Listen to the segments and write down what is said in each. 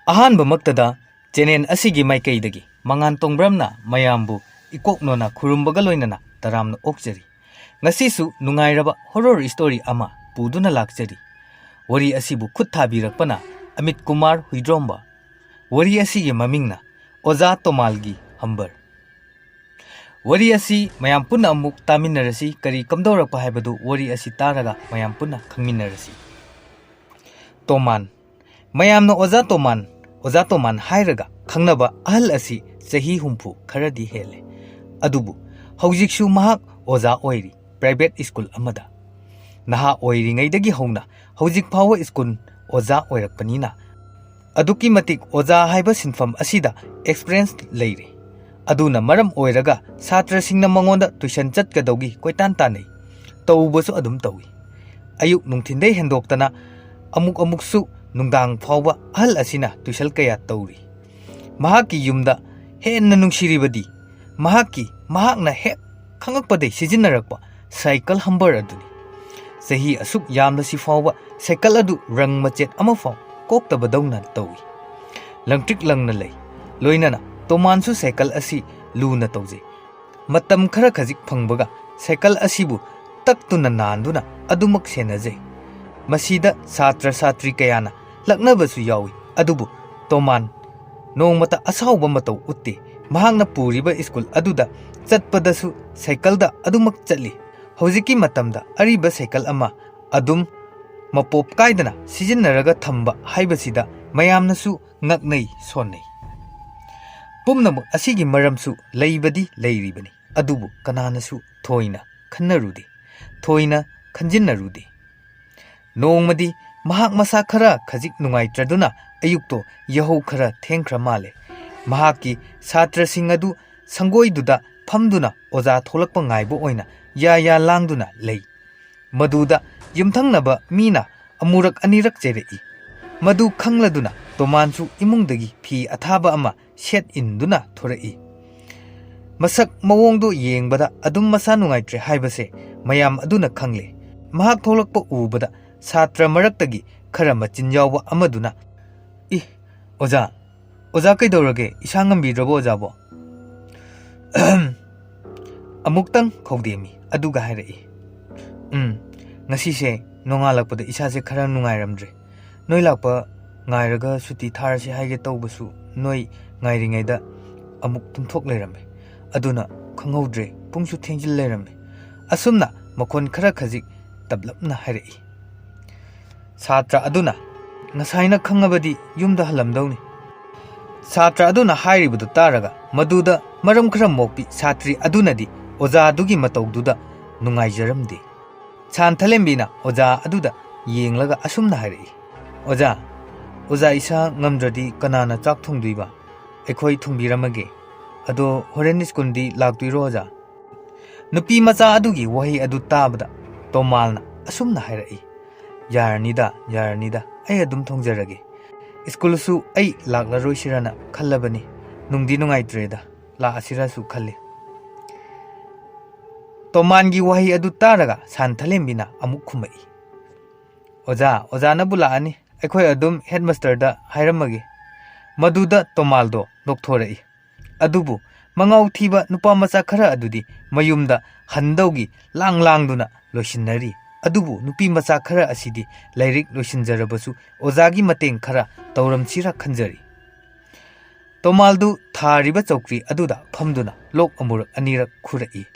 ꯑꯍꯥꯟꯕꯃꯛꯇꯗ channel ꯑꯁꯤꯒꯤ ꯃꯥꯏꯀꯩꯗꯒꯤ ꯃꯉꯥꯟ ꯇꯣꯡꯕ꯭ꯔꯝꯅ ꯃꯌꯥꯝꯕꯨ ꯏꯀꯣꯛꯅꯣꯅ ꯈꯨꯔꯨꯝꯕꯒ ꯂꯣꯏꯅꯅ ꯇꯔꯥꯝꯅ ꯑꯣꯛꯆꯔꯤ꯫ ꯉꯁꯤꯁꯨ ꯅꯨꯡꯉꯥꯏꯔꯕ ꯍꯣꯔꯔ ꯁ꯭ꯇꯣꯔꯤ ꯑꯃ ꯄꯨꯗꯨꯅ ꯂꯥꯛꯆꯔꯤ꯫ ꯋꯥꯔꯤ ꯑꯁꯤꯕꯨ ꯈꯨꯠ ꯊꯥꯕꯤꯔꯛꯄꯅ ꯑꯃꯤꯠ ꯀꯨꯃꯥꯔ ꯍꯨꯏꯗ꯭ꯔꯣꯝꯕ꯫ ꯋꯥꯔꯤ ꯑꯁꯤꯒꯤ ꯃꯃꯤꯡꯅ ꯑꯣꯖꯥ ꯇꯣꯃꯥꯜꯒꯤ ꯍꯝꯕꯔ꯫ ꯋꯥꯔꯤ ꯑꯁꯤ ꯃꯌꯥꯝ ꯄꯨꯟꯅ ꯑꯃꯨꯛ ꯇꯥꯃꯤꯟꯅꯔꯁꯤ꯫ ꯀꯔꯤ ꯀꯝꯗꯧꯔꯛꯄ ꯍꯥꯏꯕꯗꯨ ꯋꯥꯔꯤ ꯑꯁꯤ ꯇꯥꯔꯒ ꯃꯌꯥꯝ ꯄꯨꯟꯅ ꯈꯪꯃꯤꯟꯅꯔꯁꯤ꯫ ꯇꯣꯃꯥꯟ꯫ ꯃꯌꯥꯝꯅ ꯑꯣꯖꯥ ꯇꯣꯃꯥꯟ ꯍꯥꯏꯔꯒ ꯈꯪꯅꯕ ꯑꯍꯜ ꯑꯁꯤ ꯆꯍꯤ 70 ꯈꯔꯗꯤ ꯍꯦꯜꯂꯦ꯫ ꯑꯗꯨꯕꯨ ꯍꯧꯖꯤꯛꯁꯨ ꯃꯍꯥꯛ ꯑꯣꯖꯥ ꯑꯣꯏꯔꯤ ꯄ꯭ꯔꯥꯏꯚꯦꯠ ꯁ꯭ꯀꯨꯜ ꯑꯃꯗ꯫ ꯅꯍꯥ ꯑꯣꯏꯔꯤꯉꯩꯗꯒꯤ ꯍꯧꯅ ꯍꯧꯖꯤꯛ ꯐꯥꯎꯕ ꯁ꯭ꯀꯨꯜ ꯑꯣꯖꯥ ꯑꯣꯏꯔꯛꯄꯅꯤꯅ ꯑꯗꯨꯛꯀꯤ ꯃꯇꯤꯛ ꯑꯣꯖꯥ ꯍꯥꯏꯕ ꯁꯤꯟꯐꯝ ꯑꯁꯤꯗ ꯑꯦꯛꯁꯄꯤꯔꯤꯌꯦꯟꯁ ꯂꯩꯔꯦ꯫ ꯑꯗꯨꯅ ꯃꯔꯝ ꯑꯣꯏꯔꯒ ꯁꯥꯇ꯭ꯔꯁꯤꯡꯅ ꯃꯉꯣꯟꯗ ꯇꯨꯏꯁꯟ ꯆꯠꯀꯗꯧꯒꯤ ꯀꯣꯏꯇꯥꯟ ꯇꯥꯟꯅꯩ꯫ ꯇꯧꯕꯁꯨ ꯑꯗꯨꯝ ꯇꯧꯏ꯫ ꯑꯌꯨꯛ ꯅꯨꯡꯊꯤꯟꯗꯩ ꯍꯦꯟꯗꯣꯛꯇꯅ ꯑꯃꯨꯛꯁꯨ ꯅꯨꯡꯗꯥꯡ ꯐꯥꯎꯕ ꯑꯍꯜ ꯑꯁꯤꯅ ꯇꯨꯏꯁꯟ ꯀꯌꯥ ꯇꯧꯔꯤ꯫ ꯃꯍꯥꯛꯀꯤ ꯌꯨꯝꯗ ꯍꯦꯟꯅ ꯅꯨꯡꯁꯤꯔꯤꯕꯗꯤ ꯃꯍꯥꯛꯅ ꯍꯦꯛ ꯈꯪꯉꯛꯄꯗꯩ ꯁꯤꯖꯤꯟꯅꯔꯛꯄ ꯁꯥꯏꯀꯜ ꯍꯝꯕꯔ ꯑꯗꯨꯅꯤ꯫ ꯆꯍꯤ ꯑꯁꯨꯛ ꯌꯥꯝꯂꯁꯤ ꯐꯥꯎꯕ ꯁꯥꯏꯀꯜ ꯑꯗꯨ ꯔꯪ ꯃꯆꯦꯠ ꯑꯃꯐꯥꯎ ꯀꯣꯛꯇꯕꯗꯧꯅ ꯇꯧꯏ꯫ ꯂꯪꯇ꯭ꯔꯤꯛ ꯂꯪꯅ ꯂꯩ꯫ ꯂꯣꯏꯅꯅ ꯇꯣꯃꯥꯟꯁꯨ ꯁꯥꯏꯀꯜ ꯑꯁꯤ ꯂꯨꯅ ꯇꯧꯖꯩ꯫ ꯃꯇꯝ ꯈꯔ ꯈꯖꯤꯛ ꯐꯪꯕꯒ ꯁꯥꯏꯀꯜ ꯑꯁꯤꯕꯨ ꯇꯛꯇꯨꯅ ꯅꯥꯟꯗꯨꯅ ꯑꯗꯨꯃꯛ ꯁꯦꯟꯅꯖꯩ꯫ ꯃꯁꯤꯗ ꯁꯥꯇ꯭ꯔ ꯁꯥꯇ꯭ꯔꯤ ꯀꯌꯥꯅ ꯂꯛꯅꯕꯁꯨ ꯌꯥꯎꯏ꯫ ꯑꯗꯨꯕꯨ ꯇꯣꯃꯥꯟ ꯅꯣꯡꯃꯇ ꯑꯁꯥꯎꯕ ꯃꯇꯧ ꯎꯠꯇꯦ꯫ ꯃꯍꯥꯛꯅ ꯄꯨꯔꯤꯕ ꯁ꯭ꯀꯨꯜ ꯑꯗꯨꯗ ꯆꯠꯄꯗꯁꯨ ꯁꯥꯏꯀꯜꯗ ꯑꯗꯨꯃꯛ ꯆꯠꯂꯤ꯫ ꯍꯧꯖꯤꯛꯀꯤ ꯃꯇꯝꯗ ꯑꯔꯤꯕ ꯁꯥꯏꯀꯜ ꯑꯃ ꯑꯗꯨꯝ ꯃꯄꯣꯞ ꯀꯥꯏꯗꯅ ꯁꯤꯖꯤꯟꯅꯔꯒ ꯊꯝꯕ ꯍꯥꯏꯕꯁꯤꯗ ꯃꯌꯥꯝꯅꯁꯨ ꯉꯛꯅꯩ ꯁꯣꯟꯅꯩ꯫ ꯄꯨꯝꯅꯃꯛ ꯑꯁꯤꯒꯤ ꯃꯔꯝꯁꯨ ꯂꯩꯕꯗꯤ ꯂꯩꯔꯤꯕꯅꯤ꯫ ꯑꯗꯨꯕꯨ ꯀꯅꯥꯅꯁꯨ ꯊꯣꯏꯅ ꯈꯟꯅꯔꯨꯗꯦ, ꯊꯣꯏꯅ ꯈꯟꯖꯤꯟꯅꯔꯨꯗꯦ꯫ ꯅꯣꯡꯃꯗꯤ ꯃꯍꯥꯛ ꯃꯁꯥ ꯈꯔ ꯈꯖꯤꯛ ꯅꯨꯡꯉꯥꯏꯇ꯭ꯔꯗꯨꯅ ꯑꯌꯨꯛꯇꯣ ꯌꯥꯍꯧ ꯈꯔ ꯊꯦꯡꯈ꯭ꯔ ꯃꯥꯜꯂꯦ꯫ ꯃꯍꯥꯛꯀꯤ ꯁꯥꯇ꯭ꯔꯁꯤꯡ ꯑꯗꯨ ꯁꯪꯒꯣꯏꯗꯨꯗ ꯐꯝꯗꯨꯅ ꯑꯣꯖꯥ ꯊꯣꯛꯂꯛꯄ ꯉꯥꯏꯕ ꯑꯣꯏꯅ ꯌꯥ ꯂꯥꯡꯗꯨꯅ ꯂꯩ꯫ ꯃꯗꯨꯗ ꯌꯨꯝꯊꯪꯅꯕ ꯃꯤꯅ ꯑꯃꯨꯔꯛ ꯑꯅꯤꯔꯛ ꯆꯩꯔꯛꯏ꯫ ꯃꯗꯨ ꯈꯪꯂꯗꯨꯅ ꯇꯣꯃꯥꯟꯁꯨ ꯏꯃꯨꯡꯗꯒꯤ ꯐꯤ ꯑꯊꯥꯕ ꯑꯃ ꯁꯦꯠ ꯏꯟꯗꯨꯅ ꯊꯣꯔꯛꯏ꯫ ꯃꯁꯛ ꯃꯑꯣꯡꯗꯣ ꯌꯦꯡꯕꯗ ꯑꯗꯨꯝ ꯃꯁꯥ ꯅꯨꯡꯉꯥꯏꯇ꯭ꯔꯦ ꯍꯥꯏꯕꯁꯦ ꯃꯌꯥꯝ ꯑꯗꯨꯅ ꯈꯪꯂꯦ꯫ ꯃꯍꯥꯛ ꯊꯣꯛꯂꯛꯄ ꯎꯕꯗ ꯁꯥꯇ꯭ꯔ ꯃꯔꯛꯇꯒꯤ ꯈꯔ ꯃꯆꯤꯟ ꯌꯥꯎꯕ ꯑꯃꯗꯨꯅ ꯑꯣꯖꯥ ꯀꯩꯗꯧꯔꯒꯦ? ꯏꯁꯥ ꯉꯝꯕꯤꯗ꯭ꯔꯕꯣ ꯑꯣꯖꯥꯕꯣ? ꯑꯃꯨꯛꯇꯪ ꯈꯧꯗꯦꯝꯃꯤ꯫ ꯑꯗꯨꯒ ꯍꯥꯏꯔꯛꯏ, ꯉꯁꯤꯁꯦ ꯅꯣꯡꯉꯥꯜꯂꯛꯄꯗ ꯏꯁꯥꯁꯦ ꯈꯔ ꯅꯨꯡꯉꯥꯏꯔꯝꯗ꯭ꯔꯦ꯫ ꯅꯣꯏ ꯂꯥꯛꯄ ꯉꯥꯏꯔꯒ ꯁꯨꯇꯤ ꯊꯥꯔꯁꯤ ꯍꯥꯏꯒꯦ ꯇꯧꯕꯁꯨ ꯅꯣꯏ ꯉꯥꯏꯔꯤꯉꯩꯗ ꯑꯃꯨꯛ ꯇꯨꯝꯊꯣꯛ ꯂꯩꯔꯝꯃꯦ꯫ ꯑꯗꯨꯅ ꯈꯪꯍꯧꯗ꯭ꯔꯦ, ꯄꯨꯡꯁꯨ ꯊꯦꯡꯖꯤꯜ ꯂꯩꯔꯝꯃꯦ꯫ ꯑꯁꯨꯝꯅ ꯃꯈꯣꯟ ꯈꯔ ꯈꯖꯤꯛ ꯇꯞꯂꯞꯅ ꯍꯥꯏꯔꯛꯏ꯫ ꯁꯥꯇ꯭ꯔ ꯑꯗꯨꯅ ꯉꯁꯥꯏꯅ ꯈꯪꯉꯕꯗꯤ ꯌꯨꯝꯗ ꯍꯜꯂꯝꯗꯧꯅꯤ꯫ ꯁꯥꯇ꯭ꯔ ꯑꯗꯨꯅ ꯍꯥꯏꯔꯤꯕꯗꯨ ꯇꯥꯔꯒ ꯃꯗꯨꯗ ꯃꯔꯝꯈꯔ ꯃꯣꯛꯄꯤ ꯁꯥꯇ꯭ꯔꯤ ꯑꯗꯨꯅꯗꯤ ꯑꯣꯖꯥꯗꯨꯒꯤ ꯃꯇꯧꯗꯨꯗ ꯅꯨꯡꯉꯥꯏꯖꯔꯝꯗꯦ꯫ ꯁꯥꯟꯊꯂꯦꯝꯕꯤꯅ ꯑꯣꯖꯥ ꯑꯗꯨꯗ ꯌꯦꯡꯂꯒ ꯑꯁꯨꯝꯅ ꯍꯥꯏꯔꯛꯏ, ꯑꯣꯖꯥ ꯏꯁꯥ ꯉꯝꯗ꯭ꯔꯗꯤ ꯀꯅꯥꯅ ꯆꯥꯛ ꯊꯣꯡꯗꯣꯏꯕ? ꯑꯩꯈꯣꯏ ꯊꯣꯡꯕꯤꯔꯝꯃꯒꯦ꯫ ꯑꯗꯣ ꯍꯣꯔꯦꯟ ꯁ꯭ꯀꯨꯜꯗꯤ ꯂꯥꯛꯇꯣꯏꯔꯣ ꯑꯣꯖꯥ? ꯅꯨꯄꯤ ꯃꯆా ꯑꯗꯨꯒꯤ ꯋꯥꯍꯩ ꯑꯗꯨ ꯇꯥꯕꯗ ꯇꯣꯃꯥꯜꯅ ꯑꯁꯨꯝꯅ ꯍꯥꯏꯔꯛꯏ, ꯌꯥꯔꯅꯤꯗ ꯑꯩ ꯑꯗꯨꯝ ꯊꯣꯡꯖꯔꯒꯦ꯫ ꯁ꯭ꯀꯨꯜꯁꯨ ꯑꯩ ꯂꯥꯛꯂꯔꯣꯏꯁꯤꯔꯅ ꯈꯜꯂꯕꯅꯤ꯫ ꯅꯨꯡꯗꯤ ꯅꯨꯡꯉꯥꯏꯇ꯭ꯔꯦꯗ, ꯂꯥꯛꯑꯁꯤꯔꯁꯨ ꯈꯜꯂꯤ꯫ ꯇꯣꯃꯥꯟꯒꯤ ꯋꯥꯍꯩ ꯑꯗꯨ ꯇꯥꯔꯒ ꯁꯥꯟꯊꯂꯦꯝꯕꯤꯅ ꯑꯃꯨꯛ ꯈꯨꯝꯃꯛꯏ, ꯑꯣꯖꯥꯅꯕꯨ ꯂꯥꯛꯑꯅꯤ, ꯑꯩꯈꯣꯏ ꯑꯗꯨꯝ ꯍꯦꯗꯃꯥꯁꯇꯔꯗ ꯍꯥꯏꯔꯝꯃꯒꯦ꯫ ꯃꯗꯨꯗ ꯇꯣꯃꯥꯜꯗꯣ ꯅꯣꯛꯊꯣꯔꯛꯏ꯫ ꯑꯗꯨꯕꯨ ꯃꯉꯥꯎ ꯊꯤꯕ ꯅꯨꯄꯥ ꯃꯆꯥ ꯈꯔ ꯑꯗꯨꯗꯤ ꯃꯌꯨꯝꯗ ꯍꯟꯗꯧꯒꯤ ꯂꯥꯡꯗꯨꯅ ꯂꯣꯏꯁꯤꯟꯅꯔꯤ꯫ ꯑꯗꯨꯕꯨ ꯅꯨꯄꯤ ꯃꯆꯥ ꯈꯔ ꯑꯁꯤꯗꯤ ꯂꯥꯏꯔꯤꯛ ꯂꯣꯏꯁꯤꯟꯖꯔꯕꯁꯨ ꯑꯣꯖꯥꯒꯤ ꯃꯇꯦꯡ ꯈꯔ ꯇꯧꯔꯝꯁꯤꯔ ꯈꯟꯖꯔꯤ꯫ ꯇꯣꯃꯥꯜꯗꯨ ꯊꯥꯔꯤꯕ ꯆꯧꯀ꯭ꯔꯤ ꯑꯗꯨꯗ ꯐꯝꯗꯨꯅ ꯂꯣꯛ ꯑꯃꯨꯔꯛ ꯑꯅꯤꯔꯛ ꯈꯨꯔꯛꯏ꯫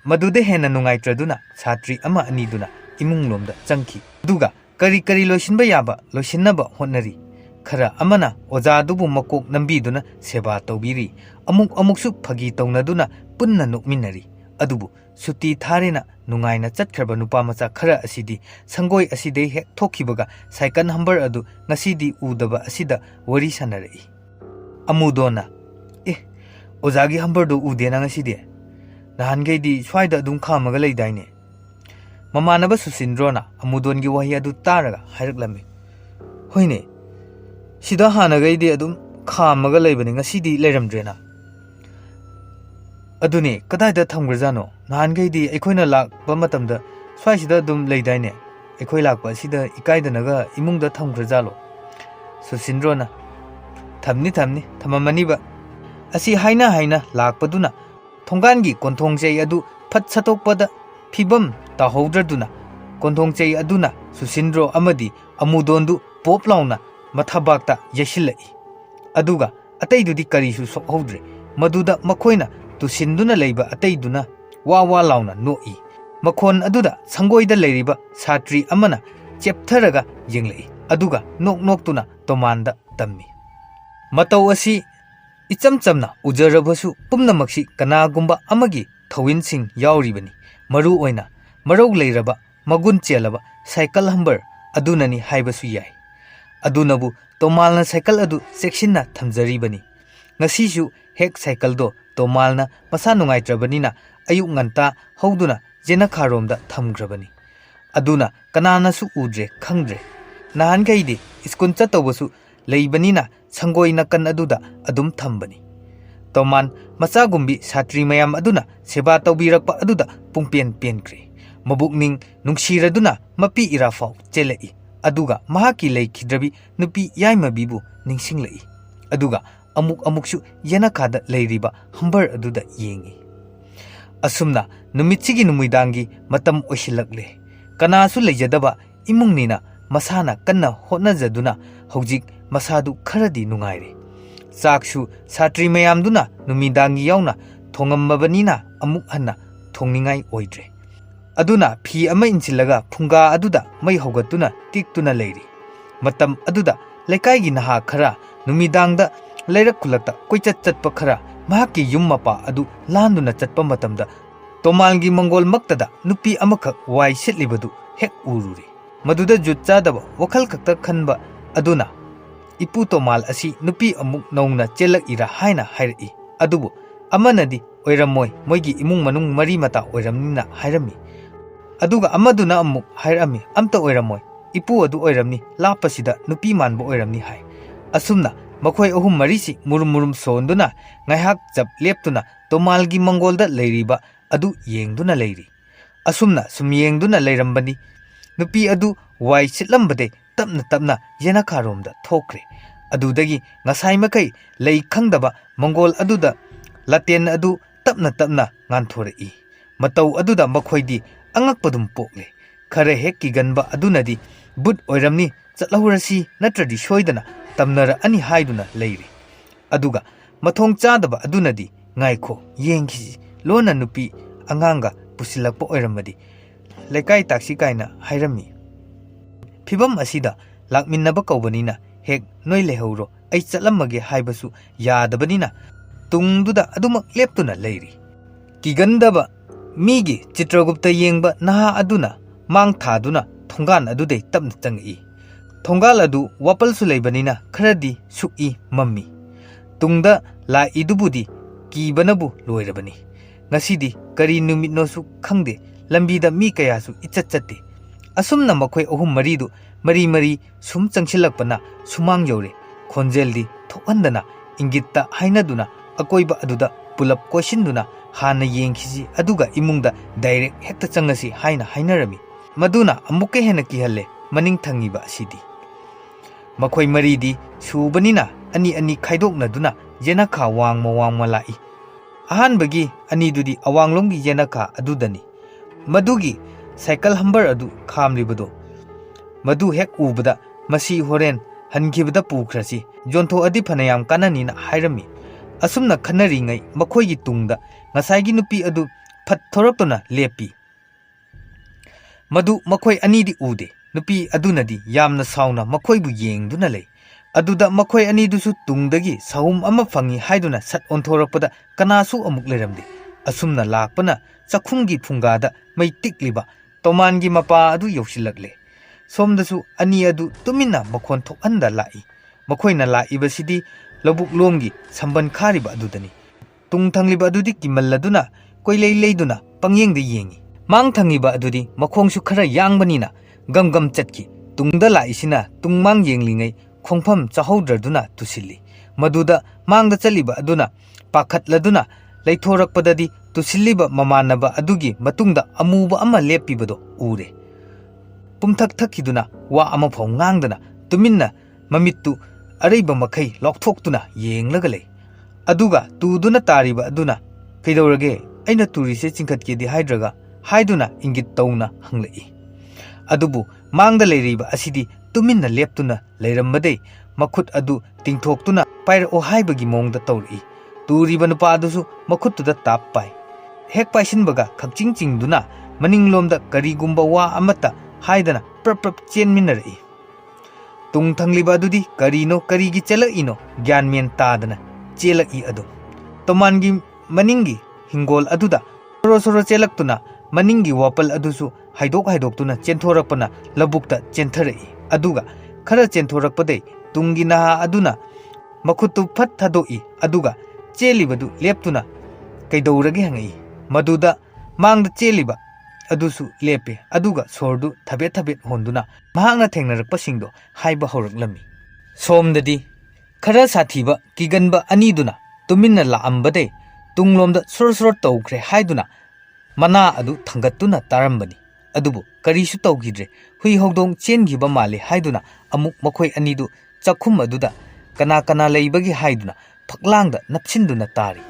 ꯃꯗꯨꯗ ꯍꯦꯟꯅ ꯅꯨꯡꯉꯥꯏꯇ꯭ꯔꯗꯨꯅ ꯁꯥꯇ꯭ꯔꯤ ꯑꯃ ꯑꯅꯤꯗꯨꯅ ꯏꯃꯨꯡꯂꯣꯝꯗ ꯆꯪꯈꯤ꯫ ꯑꯗꯨꯒ ꯀꯔꯤ ꯂꯣꯏꯁꯤꯟꯕ ꯌꯥꯕ ꯂꯣꯏꯁꯤꯟꯅꯕ ꯍꯣꯠꯅꯔꯤ꯫ ꯈꯔ ꯑꯃꯅ ꯑꯣꯖꯥꯗꯨꯕꯨ ꯃꯀꯣꯛ ꯅꯝꯕꯤꯗꯨꯅ ꯁꯦꯕꯥ ꯇꯧꯕꯤꯔꯤ꯫ ꯑꯃꯨꯛꯁꯨ ꯐꯥꯒꯤ ꯇꯧꯅꯗꯨꯅ ꯄꯨꯟꯅ ꯅꯣꯛꯃꯤꯟꯅꯔꯤ꯫ ꯑꯗꯨꯕꯨ ꯁꯨꯇꯤ ꯊꯥꯔꯦꯅ ꯅꯨꯡꯉꯥꯏꯅ ꯆꯠꯈ꯭ꯔꯕ ꯅꯨꯄꯥ ꯃꯆꯥ ꯈꯔ ꯑꯁꯤꯗꯤ ꯁꯪꯒꯣꯏ ꯑꯁꯤꯗꯩ ꯍꯦꯛ ꯊꯣꯛꯈꯤꯕꯒ ꯁꯥꯏꯀꯜ ꯍꯝꯕꯔ ꯑꯗꯨ ꯉꯁꯤꯗꯤ ꯎꯗꯕ ꯑꯁꯤꯗ ꯋꯥꯔꯤ ꯁꯥꯟꯅꯔꯛꯏ꯫ ꯑꯃꯨꯗꯣꯟꯅ, ꯑꯣꯖꯥꯒꯤ ꯍꯝꯕꯔꯗꯨ ꯎꯗꯦꯅ ꯉꯁꯤꯗꯤ? ꯅꯍꯥꯟꯈꯩꯗꯤ ꯁ꯭ꯋꯥꯏꯗ ꯑꯗꯨꯝ ꯈꯥꯝꯃꯒ ꯂꯩꯗꯥꯏꯅꯦ? ꯃꯃꯥꯟꯅꯕ ꯁꯨꯁꯤꯟꯗ꯭ꯔꯣꯅ ꯑꯃꯨꯗꯣꯟꯒꯤ ꯋꯥꯍꯩ ꯑꯗꯨ ꯇꯥꯔꯒ ꯍꯥꯏꯔꯛꯂꯝꯃꯤ꯫ ꯍꯣꯏꯅꯦ, ꯁꯤꯗ ꯍꯥꯟꯅꯈꯩꯗꯤ ꯑꯗꯨꯝ ꯈꯥꯝꯃꯒ ꯂꯩꯕꯅꯤ, ꯉꯁꯤꯗꯤ ꯂꯩꯔꯝꯗ꯭ꯔꯦꯅ꯫ ꯑꯗꯨꯅꯦ, ꯀꯗꯥꯏꯗ ꯊꯝꯈ꯭ꯔꯖꯥꯠꯅꯣ? ꯅꯍꯥꯟꯈꯩꯗꯤ ꯑꯩꯈꯣꯏꯅ ꯂꯥꯛꯄ ꯃꯇꯝꯗ ꯁ꯭ꯋꯥꯏꯁꯤꯗ ꯑꯗꯨꯝ ꯂꯩꯗꯥꯏꯅꯦ? ꯑꯩꯈꯣꯏ ꯂꯥꯛꯄ ꯑꯁꯤꯗ ꯏꯀꯥꯏꯗꯅꯒ ꯏꯃꯨꯡꯗ ꯊꯝꯈ꯭ꯔꯖꯥꯠꯂꯣ? Susindrona Thamni thamamaniba Asi haina lakpaduna Thonggangi konthongchei adu phat satokpada phibam tahodraduna konthongchei aduna Susindro amadi amudondu poplauna mathabakta yashilai aduga ataidudi karisu sokhodre maduda makhoina tusinduna leiba ataiduna wa launa noi makhon aduda sangoida leiriba satri amana cheptharaga yenglei aduga noktuna tomanda tammi matau asi ichamchamna ujarabasu pumnamaksi kanagumba amagi thawinsin yauribani maru oina marau leiraba magun chelaba cycle humber adunani haibasu yai adunabu tomalna cycle adu sectionna thamjaribani ngasisu hek cycle do tomalna masa nungaitrabanina ayuk nganta hauduna jena kharomda thamgrabani aduna kanana su udre khangdre nahan gaidi iskun chatawbasu leibanina sangoina kan aduda adum thambani toman macha gumbi satri mayam aduna seba tawbirakpa aduda pungpen penkre mabukning nungsiraduna mapi irafau chelai aduga mahaki leikidrabi nupi yaimabibu ningsinglai aduga amuksu yanakada leiriba humber aduda yengi asumna numitchigi numuidangi matam osilakle kanasu leijadaba imungnina masana kanna hotnajaduna hojik masadu kharadi nungaire chaksu satri mayamduna numidangi yauna thongammabanina amuk hanna thongningai oidre aduna phi ama inchilaga phunga aduda mai hogatuna tiktuna leiri matam aduda lekai naha khara numidangda leirak kulakta koichat chatpa khara mahaki yum mapa adu landuna chatpa matamda tomalgi mongol maktada nupi amakak wai setlibadu hek ururi maduda jutchadaba wakhal kakta khanba aduna ipu tomal asi nupi amuk nauna chelak ira haina hairi adubu amanadi oiramoi moigi imung manung mari mata oiramnina hairami aduga amaduna amuk hairami amta oiramoi ipu adu oiramni lapasida nupi manbo oiramni hai asumna makhoi ahum marisi murum sonduna ngaihak chap leptuna tomalgi mongolda leiriba adu yengduna leiri asumna sum yengduna leirambani nupi adu wai sitlambade tapna yena kharomda thokre adudagi ngasai makai lei khangdaba mongol aduda laten adu tapna nganthorei matau aduda makhoidi angakpadum pokle khare hekki ganba adunadi but oiramni chatlahurasi natradi soidana tamnara ani haiduna leiri aduga mathong chadaba adunadi ngaikho yengki lona nupi anganga pusilakpa oiramadi lekai taksi kaina hairami phibam asida lakminnaba kaubanina hek noi lehoro ai chatlamage haibasu yadabanina tungduda adumak leptuna leiri kigandaba migi Chitragupta yengba naha aduna mang thaduna thonggan adudei tapna changi thonggal adu wapal su leibanina kharadi suk'i mammi tungda la idubudi kibanabu loirabani ngasidi kari numitno su khangde lambida mi kaya su ichatchate asumna makhoi ahum maridu mari sum changsilakpana sumang yore khonjeldi thokhandana ingitta hainaduna akoiba aduda pulap koisinduna hana yengkhisi aduga imungda direct hekta changasi haina hainarami maduna amuke hena kihalle maning thangiba asidi makhoi maridi subanina ani khaidoknaduna yenakha wangma lai ahanbagi ani dudi awanglonggi yenakha adudani madugi cycle humber adu khamlibado madu hek ubada masi horen hankibada pukhrasi jontho adi phanayam kananina hairami asumna khanari ngai makhoigi tungda ngasaigi nupi adu phat thoraktona lepi madu makhoi anidi ude nupi adunadi yamna sauna makhoibu yengduna lei aduda makhoi ani dusu tungdagi sahum ama fangi haiduna sat onthorakpada kanasu amuk leramde asumna lakpana chakhumgi phungada mai tikliba tomangi mapa adu yausilakle somdasu ani adu tumina makhon thokanda lai makhoina laibasidi lobuk lomgi samban khariba adudani tung thangliba adudi kimalladuna koilei leiduna pangyengde yengi mang thangiba adudi makhongsu khara yangbanina gam chatki tungda laisina tungmang yenglingai khongpham chahodraduna tusilli maduda mangda chaliba aduna pakhatladuna leithorakpadadi tusilliba mamanaba adugi matungda amuba ama lepibado ure pumthak thakiduna wa ama phau ngangdana tuminna mamittu ꯑꯔꯩꯕ ꯃꯈꯩ ꯂꯧꯊꯣꯛꯇꯨꯅ ꯌꯦꯡꯂꯒ ꯂꯩ ꯑꯗꯨꯒ ꯇꯨꯗꯨꯅ ꯇꯥꯔꯤꯕ ꯑꯗꯨꯅ ꯀꯩꯗꯧꯔꯒꯦ ꯑꯩꯅ ꯇꯨꯔꯤꯁꯦ ꯆꯤꯡꯈꯠꯀꯦꯗꯤ ꯍꯥꯏꯗ꯭ꯔꯒ ꯍꯥꯏꯗꯨꯅ ꯏꯪꯒꯤꯠ ꯇꯧꯅ ꯍꯪꯂꯛꯏ ꯑꯗꯨꯕꯨ ꯃꯥꯡꯗ ꯂꯩꯔꯤꯕ ꯑꯁꯤꯗꯤ ꯇꯨꯃꯤꯟꯅ ꯂꯦꯞꯇꯨꯅ ꯂꯩꯔꯝꯕꯗꯩ ꯃꯈꯨꯠ ꯑꯗꯨ ꯇꯤꯡꯊꯣꯛꯇꯨꯅ ꯄꯥꯏꯔꯛꯑꯣ ꯍꯥꯏꯕꯒꯤ ꯃꯑꯣꯡꯗ ꯇꯧꯔꯛꯏ ꯇꯨꯔꯤꯕ ꯅꯨꯄꯥ ꯑꯗꯨꯁꯨ ꯃꯈꯨꯠꯇꯨꯗ ꯇꯥꯞ ꯄꯥꯏ ꯍꯦꯛ ꯄꯥꯏꯁꯤꯟꯕꯒ ꯈꯛꯆꯤꯡ ꯆꯤꯡꯗꯨꯅ ꯃꯅꯤꯡꯂꯣꯝꯗ ꯀꯔꯤꯒꯨꯝꯕ ꯋꯥ ꯑꯃꯠꯇ ꯍꯥꯏꯗꯅ ꯄ꯭ꯔꯞ ꯄ꯭ꯔꯞ ꯆꯦꯟꯃꯤꯟꯅꯔꯛꯏ ꯇꯨꯡ ꯊꯪꯂꯤꯕ ꯑꯗꯨꯗꯤ ꯀꯔꯤꯅꯣ ꯀꯔꯤꯒꯤ ꯆꯦꯜꯂꯛꯏꯅꯣ ꯒ꯭ꯌꯥꯟ ꯃꯦꯟ ꯇꯥꯗꯅ ꯆꯦꯜꯂꯛꯏ ꯑꯗꯨ ꯇꯣꯃꯥꯟꯒꯤ ꯃꯅꯤꯡꯒꯤ ꯍꯤꯡꯒꯣꯜ ꯑꯗꯨꯗ ꯁꯣꯔꯣ ꯁꯣꯔꯣ ꯆꯦꯜꯂꯛꯇꯨꯅ ꯃꯅꯤꯡꯒꯤ ꯋꯥꯄꯜ ꯑꯗꯨꯁꯨ ꯍꯥꯏꯗꯣꯛꯇꯨꯅ ꯆꯦꯟꯊꯣꯔꯛꯄꯅ ꯂꯧꯕꯨꯛꯇ ꯆꯦꯟꯊꯔꯛꯏ ꯑꯗꯨꯒ ꯈꯔ ꯆꯦꯟꯊꯣꯔꯛꯄꯗꯩ ꯇꯨꯡꯒꯤ ꯅꯍꯥ ꯑꯗꯨꯅ ꯃꯈꯨꯠꯇꯨ ꯐꯠ ꯊꯥꯗꯣꯛꯏ ꯑꯗꯨꯒ ꯆꯦꯜꯂꯤꯕꯗꯨ ꯂꯦꯞꯇꯨꯅ ꯀꯩꯗꯧꯔꯒꯦ ꯍꯪꯉꯛꯏ ꯃꯗꯨꯗ ꯃꯥꯡꯗ ꯆꯦꯜꯂꯤꯕ ꯑꯗꯨꯁꯨ ꯂꯦꯞꯄꯦ ꯑꯗꯨꯒ ꯁꯣꯔꯗꯨ ꯊꯕꯦꯠ ꯊꯕꯦꯠ ꯍꯣꯟꯗꯨꯅ ꯃꯍꯥꯛꯅ ꯊꯦꯡꯅꯔꯛꯄꯁꯤꯡꯗꯣ ꯍꯥꯏꯕ ꯍꯧꯔꯛꯂꯝꯃꯤ ꯁꯣꯝꯗꯗꯤ ꯈꯔ ꯁꯥꯊꯤꯕ ꯀꯤꯒꯟꯕ ꯑꯅꯤꯗꯨꯅ ꯇꯨꯃꯤꯟꯅ ꯂꯥꯛꯑꯝꯕꯗꯩ ꯇꯨꯡꯂꯣꯝꯗ ꯁꯣꯔ ꯁꯣꯔ ꯇꯧꯈ꯭ꯔꯦ ꯍꯥꯏꯗꯨꯅ ꯃꯅꯥ ꯑꯗꯨ ꯊꯥꯡꯒꯠꯇꯨꯅ ꯇꯥꯔꯝꯕꯅꯤ ꯑꯗꯨꯕꯨ ꯀꯔꯤꯁꯨ ꯇꯧꯈꯤꯗ꯭ꯔꯦ ꯍꯨꯏ ꯍꯧꯗꯣꯡ ꯆꯦꯟꯈꯤꯕ ꯃꯥꯜꯂꯤ ꯍꯥꯏꯗꯨꯅ ꯑꯃꯨꯛ ꯃꯈꯣꯏ ꯑꯅꯤꯗꯨ ꯆꯥꯛꯈꯨꯝ ꯑꯗꯨꯗ ꯀꯅꯥ ꯀꯅꯥ ꯂꯩꯕꯒꯦ ꯍꯥꯏꯗꯨꯅ ꯐꯛꯂꯥꯡꯗ ꯅꯞꯁꯤꯟꯗꯨꯅ ꯇꯥꯔꯤ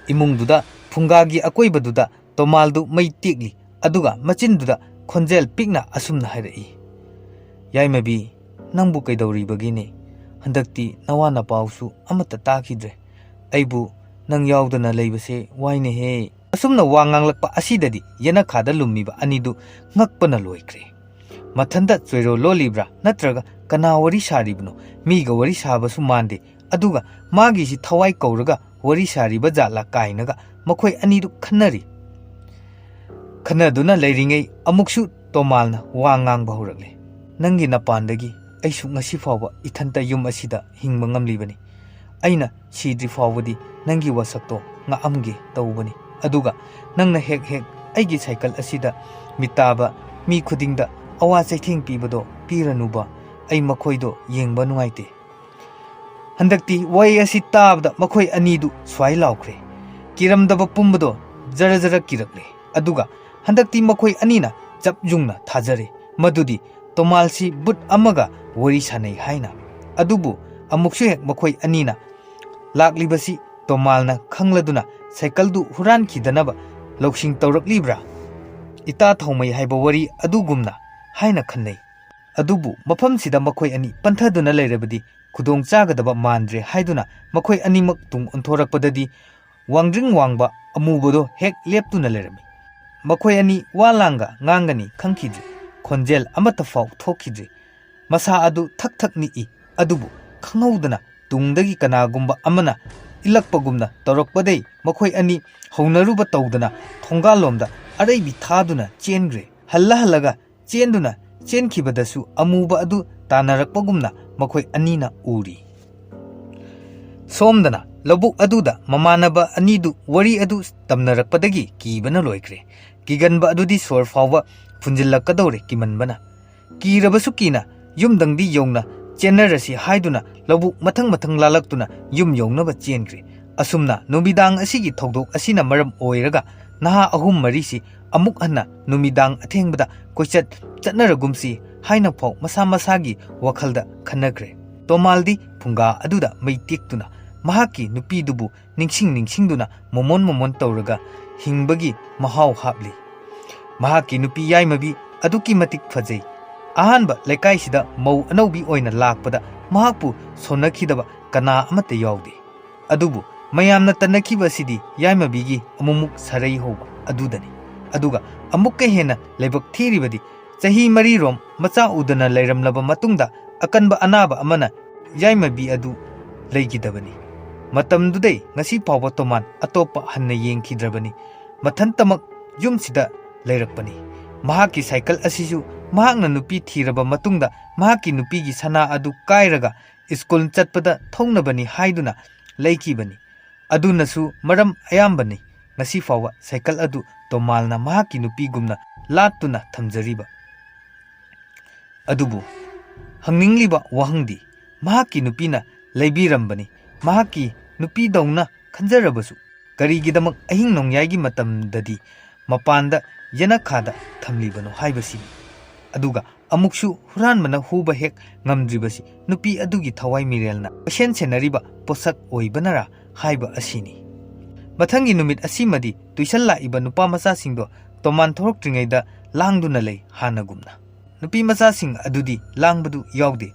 ꯏꯃꯨꯡꯗꯨꯗ ꯐꯨꯡꯒꯥꯒꯤ ꯑꯀꯣꯏꯕꯗꯨꯗ ꯇꯣꯃꯥꯜꯗꯨ ꯃꯩ ꯇꯦꯛꯂꯤ ꯑꯗꯨꯒ ꯃꯆꯤꯟꯗꯨꯗ ꯈꯣꯟꯖꯦꯜ ꯄꯤꯛꯅ ꯑꯁꯨꯝꯅ ꯍꯥꯏꯔꯛꯏ ꯌꯥꯏꯃꯕꯤ ꯅꯪꯕꯨ ꯀꯩꯗꯧꯔꯤꯕꯒꯤꯅꯦ ꯍꯟꯗꯛꯇꯤ ꯅꯋꯥ ꯅꯄꯥꯎꯁꯨ ꯑꯃꯠꯇ ꯇꯥꯈꯤꯗ꯭ꯔꯦ ꯑꯩꯕꯨ ꯅꯪ ꯌꯥꯎꯗꯅ ꯂꯩꯕꯁꯦ ꯋꯥꯏꯅꯦꯍꯦ ꯑꯁꯨꯝꯅ ꯋꯥ ꯉꯥꯡꯂꯛꯄ ꯑꯁꯤꯗꯗꯤ ꯌꯦꯅꯈꯥꯗ ꯂꯨꯝꯃꯤꯕ ꯑꯅꯤꯗꯨ ꯉꯛꯄꯅ ꯂꯣꯏꯈ꯭ꯔꯦ ꯃꯊꯟꯇ ꯆꯣꯏꯔꯣ ꯂꯣꯜꯂꯤꯕ꯭ꯔꯥ ꯅꯠꯇ꯭ꯔꯒ ꯀꯅꯥ ꯋꯥꯔꯤ ꯁꯥꯔꯤꯕꯅꯣ ꯃꯤꯒ ꯋꯥꯔꯤ ꯁꯥꯕꯁꯨ ꯃꯥꯟꯗꯦ ꯑꯗꯨꯒ ꯃꯥꯒꯤꯁꯤ ꯊꯋꯥꯏ ꯀꯧꯔꯒ ꯋꯥꯔꯤ ꯁꯥꯔꯤꯕ ꯖꯥꯠꯂꯥ ꯀꯥꯏꯅꯒ ꯃꯈꯣꯏ ꯑꯅꯤꯗꯨ ꯈꯟꯅꯔꯤ ꯈꯟꯅꯗꯨꯅ ꯂꯩꯔꯤꯉꯩ ꯑꯃꯨꯛꯁꯨ ꯇꯣꯃꯥꯜꯅ ꯋꯥ ꯉꯥꯡꯕ ꯍꯧꯔꯛꯂꯦ ꯅꯪꯒꯤ ꯅꯄꯥꯟꯗꯒꯤ ꯑꯩꯁꯨ ꯉꯁꯤ ꯐꯥꯎꯕ ꯏꯊꯟꯇ ꯌꯨꯝ ꯑꯁꯤꯗ ꯍꯤꯡꯕ ꯉꯝꯂꯤꯕꯅꯤ ꯑꯩꯅ ꯁꯤꯗ꯭ꯔꯤ ꯐꯥꯎꯕꯗꯤ ꯅꯪꯒꯤ ꯋꯥꯁꯛꯇꯣ ꯉꯥꯛꯑꯝꯒꯦ ꯇꯧꯕꯅꯤ ꯑꯗꯨꯒ ꯅꯪꯅ ꯍꯦꯛ ꯍꯦꯛ ꯑꯩꯒꯤ ꯁꯥꯏꯀꯜ ꯑꯁꯤꯗ ꯃꯤꯇꯥꯕ ꯃꯤ ꯈꯨꯗꯤꯡꯗ ꯑꯋꯥ ꯆꯩꯊꯦꯡ ꯄꯤꯕꯗꯣ ꯄꯤꯔꯅꯨꯕ ꯑꯩ ꯃꯈꯣꯏꯗꯣ ꯌꯦꯡꯕ ꯅꯨꯡꯉꯥꯏꯇꯦ ꯍꯟꯗꯛꯇꯤ ꯋꯥꯍꯩ ꯑꯁꯤ ꯇꯥꯕꯗ ꯃꯈꯣꯏ ꯑꯅꯤꯗꯨ ꯁ꯭ꯋꯥꯏ ꯂꯥꯎꯈ꯭ꯔꯦ ꯀꯤꯔꯝꯗꯕ ꯄꯨꯝꯕꯗꯣ ꯖꯔ ꯖꯔ ꯀꯤꯔꯛꯂꯦ ꯑꯗꯨꯒ ꯍꯟꯗꯛꯇꯤ ꯃꯈꯣꯏ ꯑꯅꯤꯅ ꯆꯞ ꯌꯨꯡꯅ ꯊꯥꯖꯔꯦ ꯃꯗꯨꯗꯤ ꯇꯣꯃꯥꯜꯁꯤ ꯕꯨꯠ ꯑꯃꯒ ꯋꯥꯔꯤ ꯁꯥꯟꯅꯩ ꯍꯥꯏꯅ ꯑꯗꯨꯕꯨ ꯑꯃꯨꯛꯁꯨ ꯍꯦꯛ ꯃꯈꯣꯏ ꯑꯅꯤꯅ ꯂꯥꯛꯂꯤꯕꯁꯤ ꯇꯣꯃꯥꯜꯅ ꯈꯪꯂꯗꯨꯅ ꯁꯥꯏꯀꯜꯗꯨ ꯍꯨꯔꯥꯟꯈꯤꯗꯅꯕ ꯂꯧꯁꯤꯡ ꯇꯧꯔꯛꯂꯤꯕ꯭ꯔꯥ ꯏꯇꯥ ꯊꯧꯃꯩ ꯍꯥꯏꯕ ꯋꯥꯔꯤ ꯑꯗꯨꯒꯨꯝꯅ ꯍꯥꯏꯅ ꯈꯟꯅꯩ ꯑꯗꯨꯕꯨ ꯃꯐꯝꯁꯤꯗ ꯃꯈꯣꯏ ꯑꯅꯤ ꯄꯟꯊꯗꯨꯅ ꯂꯩꯔꯕꯗꯤ ꯈꯨꯗꯣꯡ ꯆꯥꯒꯗꯕ ꯃꯥꯟꯗ꯭ꯔꯦ ꯍꯥꯏꯗꯨꯅ ꯃꯈꯣꯏ ꯑꯅꯤꯃꯛ ꯇꯨꯡ ꯑꯣꯟꯊꯣꯔꯛꯄꯗꯗꯤ ꯋꯥꯡꯗ꯭ꯔꯤꯡ ꯋꯥꯡꯕ ꯑꯃꯨꯕꯗꯣ ꯍꯦꯛ ꯂꯦꯞꯇꯨꯅ ꯂꯩꯔꯝꯃꯤ ꯃꯈꯣꯏ ꯑꯅꯤ ꯋꯥ ꯂꯥꯡꯒ ꯉꯥꯡꯒꯅꯤ ꯈꯪꯈꯤꯗ꯭ꯔꯤ ꯈꯣꯟꯖꯦꯜ ꯑꯃꯠꯇ ꯐꯥꯎ ꯊꯣꯛꯈꯤꯗ꯭ꯔꯤ ꯃꯁꯥ ꯑꯗꯨ ꯊꯛ ꯊꯛ ꯅꯤꯛꯏ ꯑꯗꯨꯕꯨ ꯈꯪꯍꯧꯗꯅ ꯇꯨꯡꯗꯒꯤ ꯀꯅꯥꯒꯨꯝꯕ ꯑꯃꯅ ꯏꯜꯂꯛꯄꯒꯨꯝꯅ ꯇꯧꯔꯛꯄꯗꯩ ꯃꯈꯣꯏ ꯑꯅꯤ ꯍꯧꯅꯔꯨꯕ ꯇꯧꯗꯅ ꯊꯣꯡꯒꯥꯜꯂꯣꯝꯗ ꯑꯔꯩꯕꯤ ꯊꯥꯗꯨꯅ ꯆꯦꯟꯈ꯭ꯔꯦ ꯍꯜꯂꯒ ꯆꯦꯟꯗꯨꯅ ꯆꯦꯟꯈꯤꯕꯗꯁꯨ ꯑꯃꯨꯕ ꯑꯗꯨ ꯇꯥꯟꯅꯔꯛꯄꯒꯨꯝꯅ ꯃꯈꯣꯏ ꯑꯅꯤꯅ ꯎꯔꯤ ꯁꯣꯝꯗꯅ ꯂꯧꯕꯨꯛ ꯑꯗꯨꯗ ꯃꯃꯥꯟꯅꯕ ꯑꯅꯤꯗꯨ ꯋꯥꯔꯤ ꯑꯗꯨ ꯇꯝꯅꯔꯛꯄꯗꯒꯤ ꯀꯤꯕꯅ ꯂꯣꯏꯈ꯭ꯔꯦ ꯀꯤꯒꯟꯕ ꯑꯗꯨꯗꯤ ꯁꯣꯔ ꯐꯥꯎꯕ ꯐꯨꯟꯖꯤꯜꯂꯛꯀꯗꯧꯔꯦ ꯀꯤꯃꯟꯕꯅ ꯀꯤꯔꯕꯁꯨ ꯀꯤꯅ ꯌꯨꯝꯗꯪꯗꯤ ꯌꯧꯅ ꯆꯦꯟꯅꯔꯁꯤ ꯍꯥꯏꯗꯨꯅ ꯂꯧꯕꯨꯛ ꯃꯊꯪ ꯃꯊꯪ ꯂꯥꯜꯂꯛꯇꯨꯅ ꯌꯨꯝ ꯌꯧꯅꯕ ꯆꯦꯟꯈ꯭ꯔꯦ ꯑꯁꯨꯝꯅ ꯅꯨꯃꯤꯗꯥꯡ ꯑꯁꯤꯒꯤ ꯊꯧꯗꯣꯛ ꯑꯁꯤꯅ ꯃꯔꯝ ꯑꯣꯏꯔꯒ ꯅꯍꯥ ꯑꯍꯨꯝ ꯃꯔꯤꯁꯤ ꯑꯃꯨꯛ ꯍꯟꯅ ꯅꯨꯃꯤꯗꯥꯡ ꯑꯊꯦꯡꯕꯗ ꯀꯣꯏꯆꯠ ꯆꯠꯅꯔꯒꯨꯝꯁꯤ ꯍꯥꯏꯅꯐꯥꯎ ꯃꯁꯥ ꯃꯁꯥꯒꯤ ꯋꯥꯈꯜꯗ ꯈꯟꯅꯈ꯭ꯔꯦ ꯇꯣꯃꯥꯜꯗꯤ ꯐꯨꯡꯒꯥ ꯑꯗꯨꯗ ꯃꯩ ꯇꯦꯛꯇꯨꯅ ꯃꯍꯥꯛꯀꯤ ꯅꯨꯄꯤꯗꯨꯕꯨ ꯅꯤꯡꯁꯤꯡꯗꯨꯅ ꯃꯣꯃꯣꯟ ꯇꯧꯔꯒ ꯍꯤꯡꯕꯒꯤ ꯃꯍꯥꯎ ꯍꯥꯞꯂꯤ ꯃꯍꯥꯛꯀꯤ ꯅꯨꯄꯤ ꯌꯥꯏꯃꯕꯤ ꯑꯗꯨꯛꯀꯤ ꯃꯇꯤꯛ ꯐꯖꯩ ꯑꯍꯥꯟꯕ ꯂꯩꯀꯥꯏꯁꯤꯗ ꯃꯧ ꯑꯅꯧꯕꯤ ꯑꯣꯏꯅ ꯂꯥꯛꯄꯗ ꯃꯍꯥꯛꯄꯨ ꯁꯣꯟꯅꯈꯤꯗꯕ ꯀꯅꯥ ꯑꯃꯠꯇ ꯌꯥꯎꯗꯦ ꯑꯗꯨꯕꯨ ꯃꯌꯥꯝꯅ ꯇꯟꯅꯈꯤꯕꯁꯤꯗꯤ ꯌꯥꯏꯃꯕꯤꯒꯤ ꯑꯃꯨꯛꯃꯨꯛ ꯁꯥꯔꯩ ꯍꯧꯕ ꯑꯗꯨꯗꯅꯤ ꯑꯗꯨꯒ ꯑꯃꯨꯛꯀ ꯍꯦꯟꯅ ꯂꯥꯏꯕꯛ ꯊꯤꯔꯤꯕꯗꯤ ꯆꯍꯤ 4ꯔꯣꯝ ꯃꯆꯥ ꯎꯗꯅ ꯂꯩꯔꯝꯂꯕ ꯃꯇꯨꯡꯗ ꯑꯀꯟꯕ ꯑꯅꯥꯕ ꯑꯃꯅ ꯌꯥꯏꯃꯕꯤ ꯑꯗꯨ ꯂꯩꯈꯤꯗꯕꯅꯤ ꯃꯇꯝꯗꯨꯗꯩ ꯉꯁꯤ ꯐꯥꯎꯕ ꯇꯣꯃꯥꯟ ꯑꯇꯣꯞꯄ ꯍꯟꯅ ꯌꯦꯡꯈꯤꯗ꯭ꯔꯕꯅꯤ ꯃꯊꯟꯇꯃꯛ ꯌꯨꯝꯁꯤꯗ ꯂꯩꯔꯛꯄꯅꯤ ꯃꯍꯥꯛꯀꯤ ꯁꯥꯏꯀꯜ ꯑꯁꯤꯁꯨ ꯃꯍꯥꯛꯅ ꯅꯨꯄꯤ ꯊꯤꯔꯕ ꯃꯇꯨꯡꯗ ꯃꯍꯥꯛꯀꯤ ꯅꯨꯄꯤꯒꯤ ꯁꯅꯥ ꯑꯗꯨ ꯀꯥꯏꯔꯒ ꯁ꯭ꯀꯨꯜ ꯆꯠꯄꯗ ꯊꯧꯅꯕꯅꯤ ꯍꯥꯏꯗꯨꯅ ꯂꯩꯈꯤꯕꯅꯤ ꯑꯗꯨꯅꯁꯨ ꯃꯔꯝ ꯑꯌꯥꯝꯕꯅꯤ ꯉꯁꯤ ꯐꯥꯎꯕ ꯁꯥꯏꯀꯜ ꯑꯗꯨ ꯇꯣꯃꯥꯜꯅ ꯃꯍꯥꯛꯀꯤ ꯅꯨꯄꯤꯒꯨꯝꯅ ꯂꯥꯠꯇꯨꯅ ꯊꯝꯖꯔꯤꯕ ꯑꯗꯨꯕꯨ ꯍꯪꯅꯤꯡꯂꯤꯕ ꯋꯥꯍꯪꯗꯤ ꯃꯍꯥꯛꯀꯤ ꯅꯨꯄꯤꯅ ꯂꯩꯕꯤꯔꯝꯕꯅꯤ ꯃꯍꯥꯛꯀꯤ ꯅꯨꯄꯤꯗꯧꯅ ꯈꯟꯖꯔꯕꯁꯨ ꯀꯔꯤꯒꯤꯗꯃꯛ ꯑꯍꯤꯡ ꯅꯣꯡꯌꯥꯏꯒꯤ ꯃꯇꯝꯗꯗꯤ ꯃꯄꯥꯟꯗ ꯌꯦꯅꯈꯥꯗ ꯊꯝꯂꯤꯕꯅꯣ ꯍꯥꯏꯕꯁꯤꯅꯤ ꯑꯗꯨꯒ ꯑꯃꯨꯛꯁꯨ ꯍꯨꯔꯥꯟꯕꯅ ꯍꯨꯕ ꯍꯦꯛ ꯉꯝꯗ꯭ꯔꯤꯕꯁꯤ ꯅꯨꯄꯤ ꯑꯗꯨꯒꯤ ꯊꯋꯥꯏ ꯃꯤꯔꯦꯜꯅ ꯀꯣꯏꯁꯦꯟ ꯁꯦꯟꯅꯔꯤꯕ ꯄꯣꯠꯁꯛ ꯑꯣꯏꯕꯅꯔꯥ ꯍꯥꯏꯕ ꯑꯁꯤꯅꯤ꯫ ꯃꯊꯪꯒꯤ ꯅꯨꯃꯤꯠ ꯑꯁꯤꯃꯗꯤ ꯇꯨꯏꯁꯟ ꯂꯥꯛꯏꯕ ꯅꯨꯄꯥ ꯃꯆꯥꯁꯤꯡꯗꯣ ꯇꯣꯃꯥꯟ ꯊꯣꯔꯛꯇ꯭ꯔꯤꯉꯩꯗ ꯂꯥꯡꯗꯨꯅ ꯂꯩ ꯍꯥꯟꯅꯒꯨꯝꯅ꯫ ꯅꯨꯄꯤ ꯃꯆꯥꯁꯤꯡ ꯑꯗꯨꯗꯤ ꯂꯥꯡꯕꯗꯨ ꯌꯥꯎꯗꯦ꯫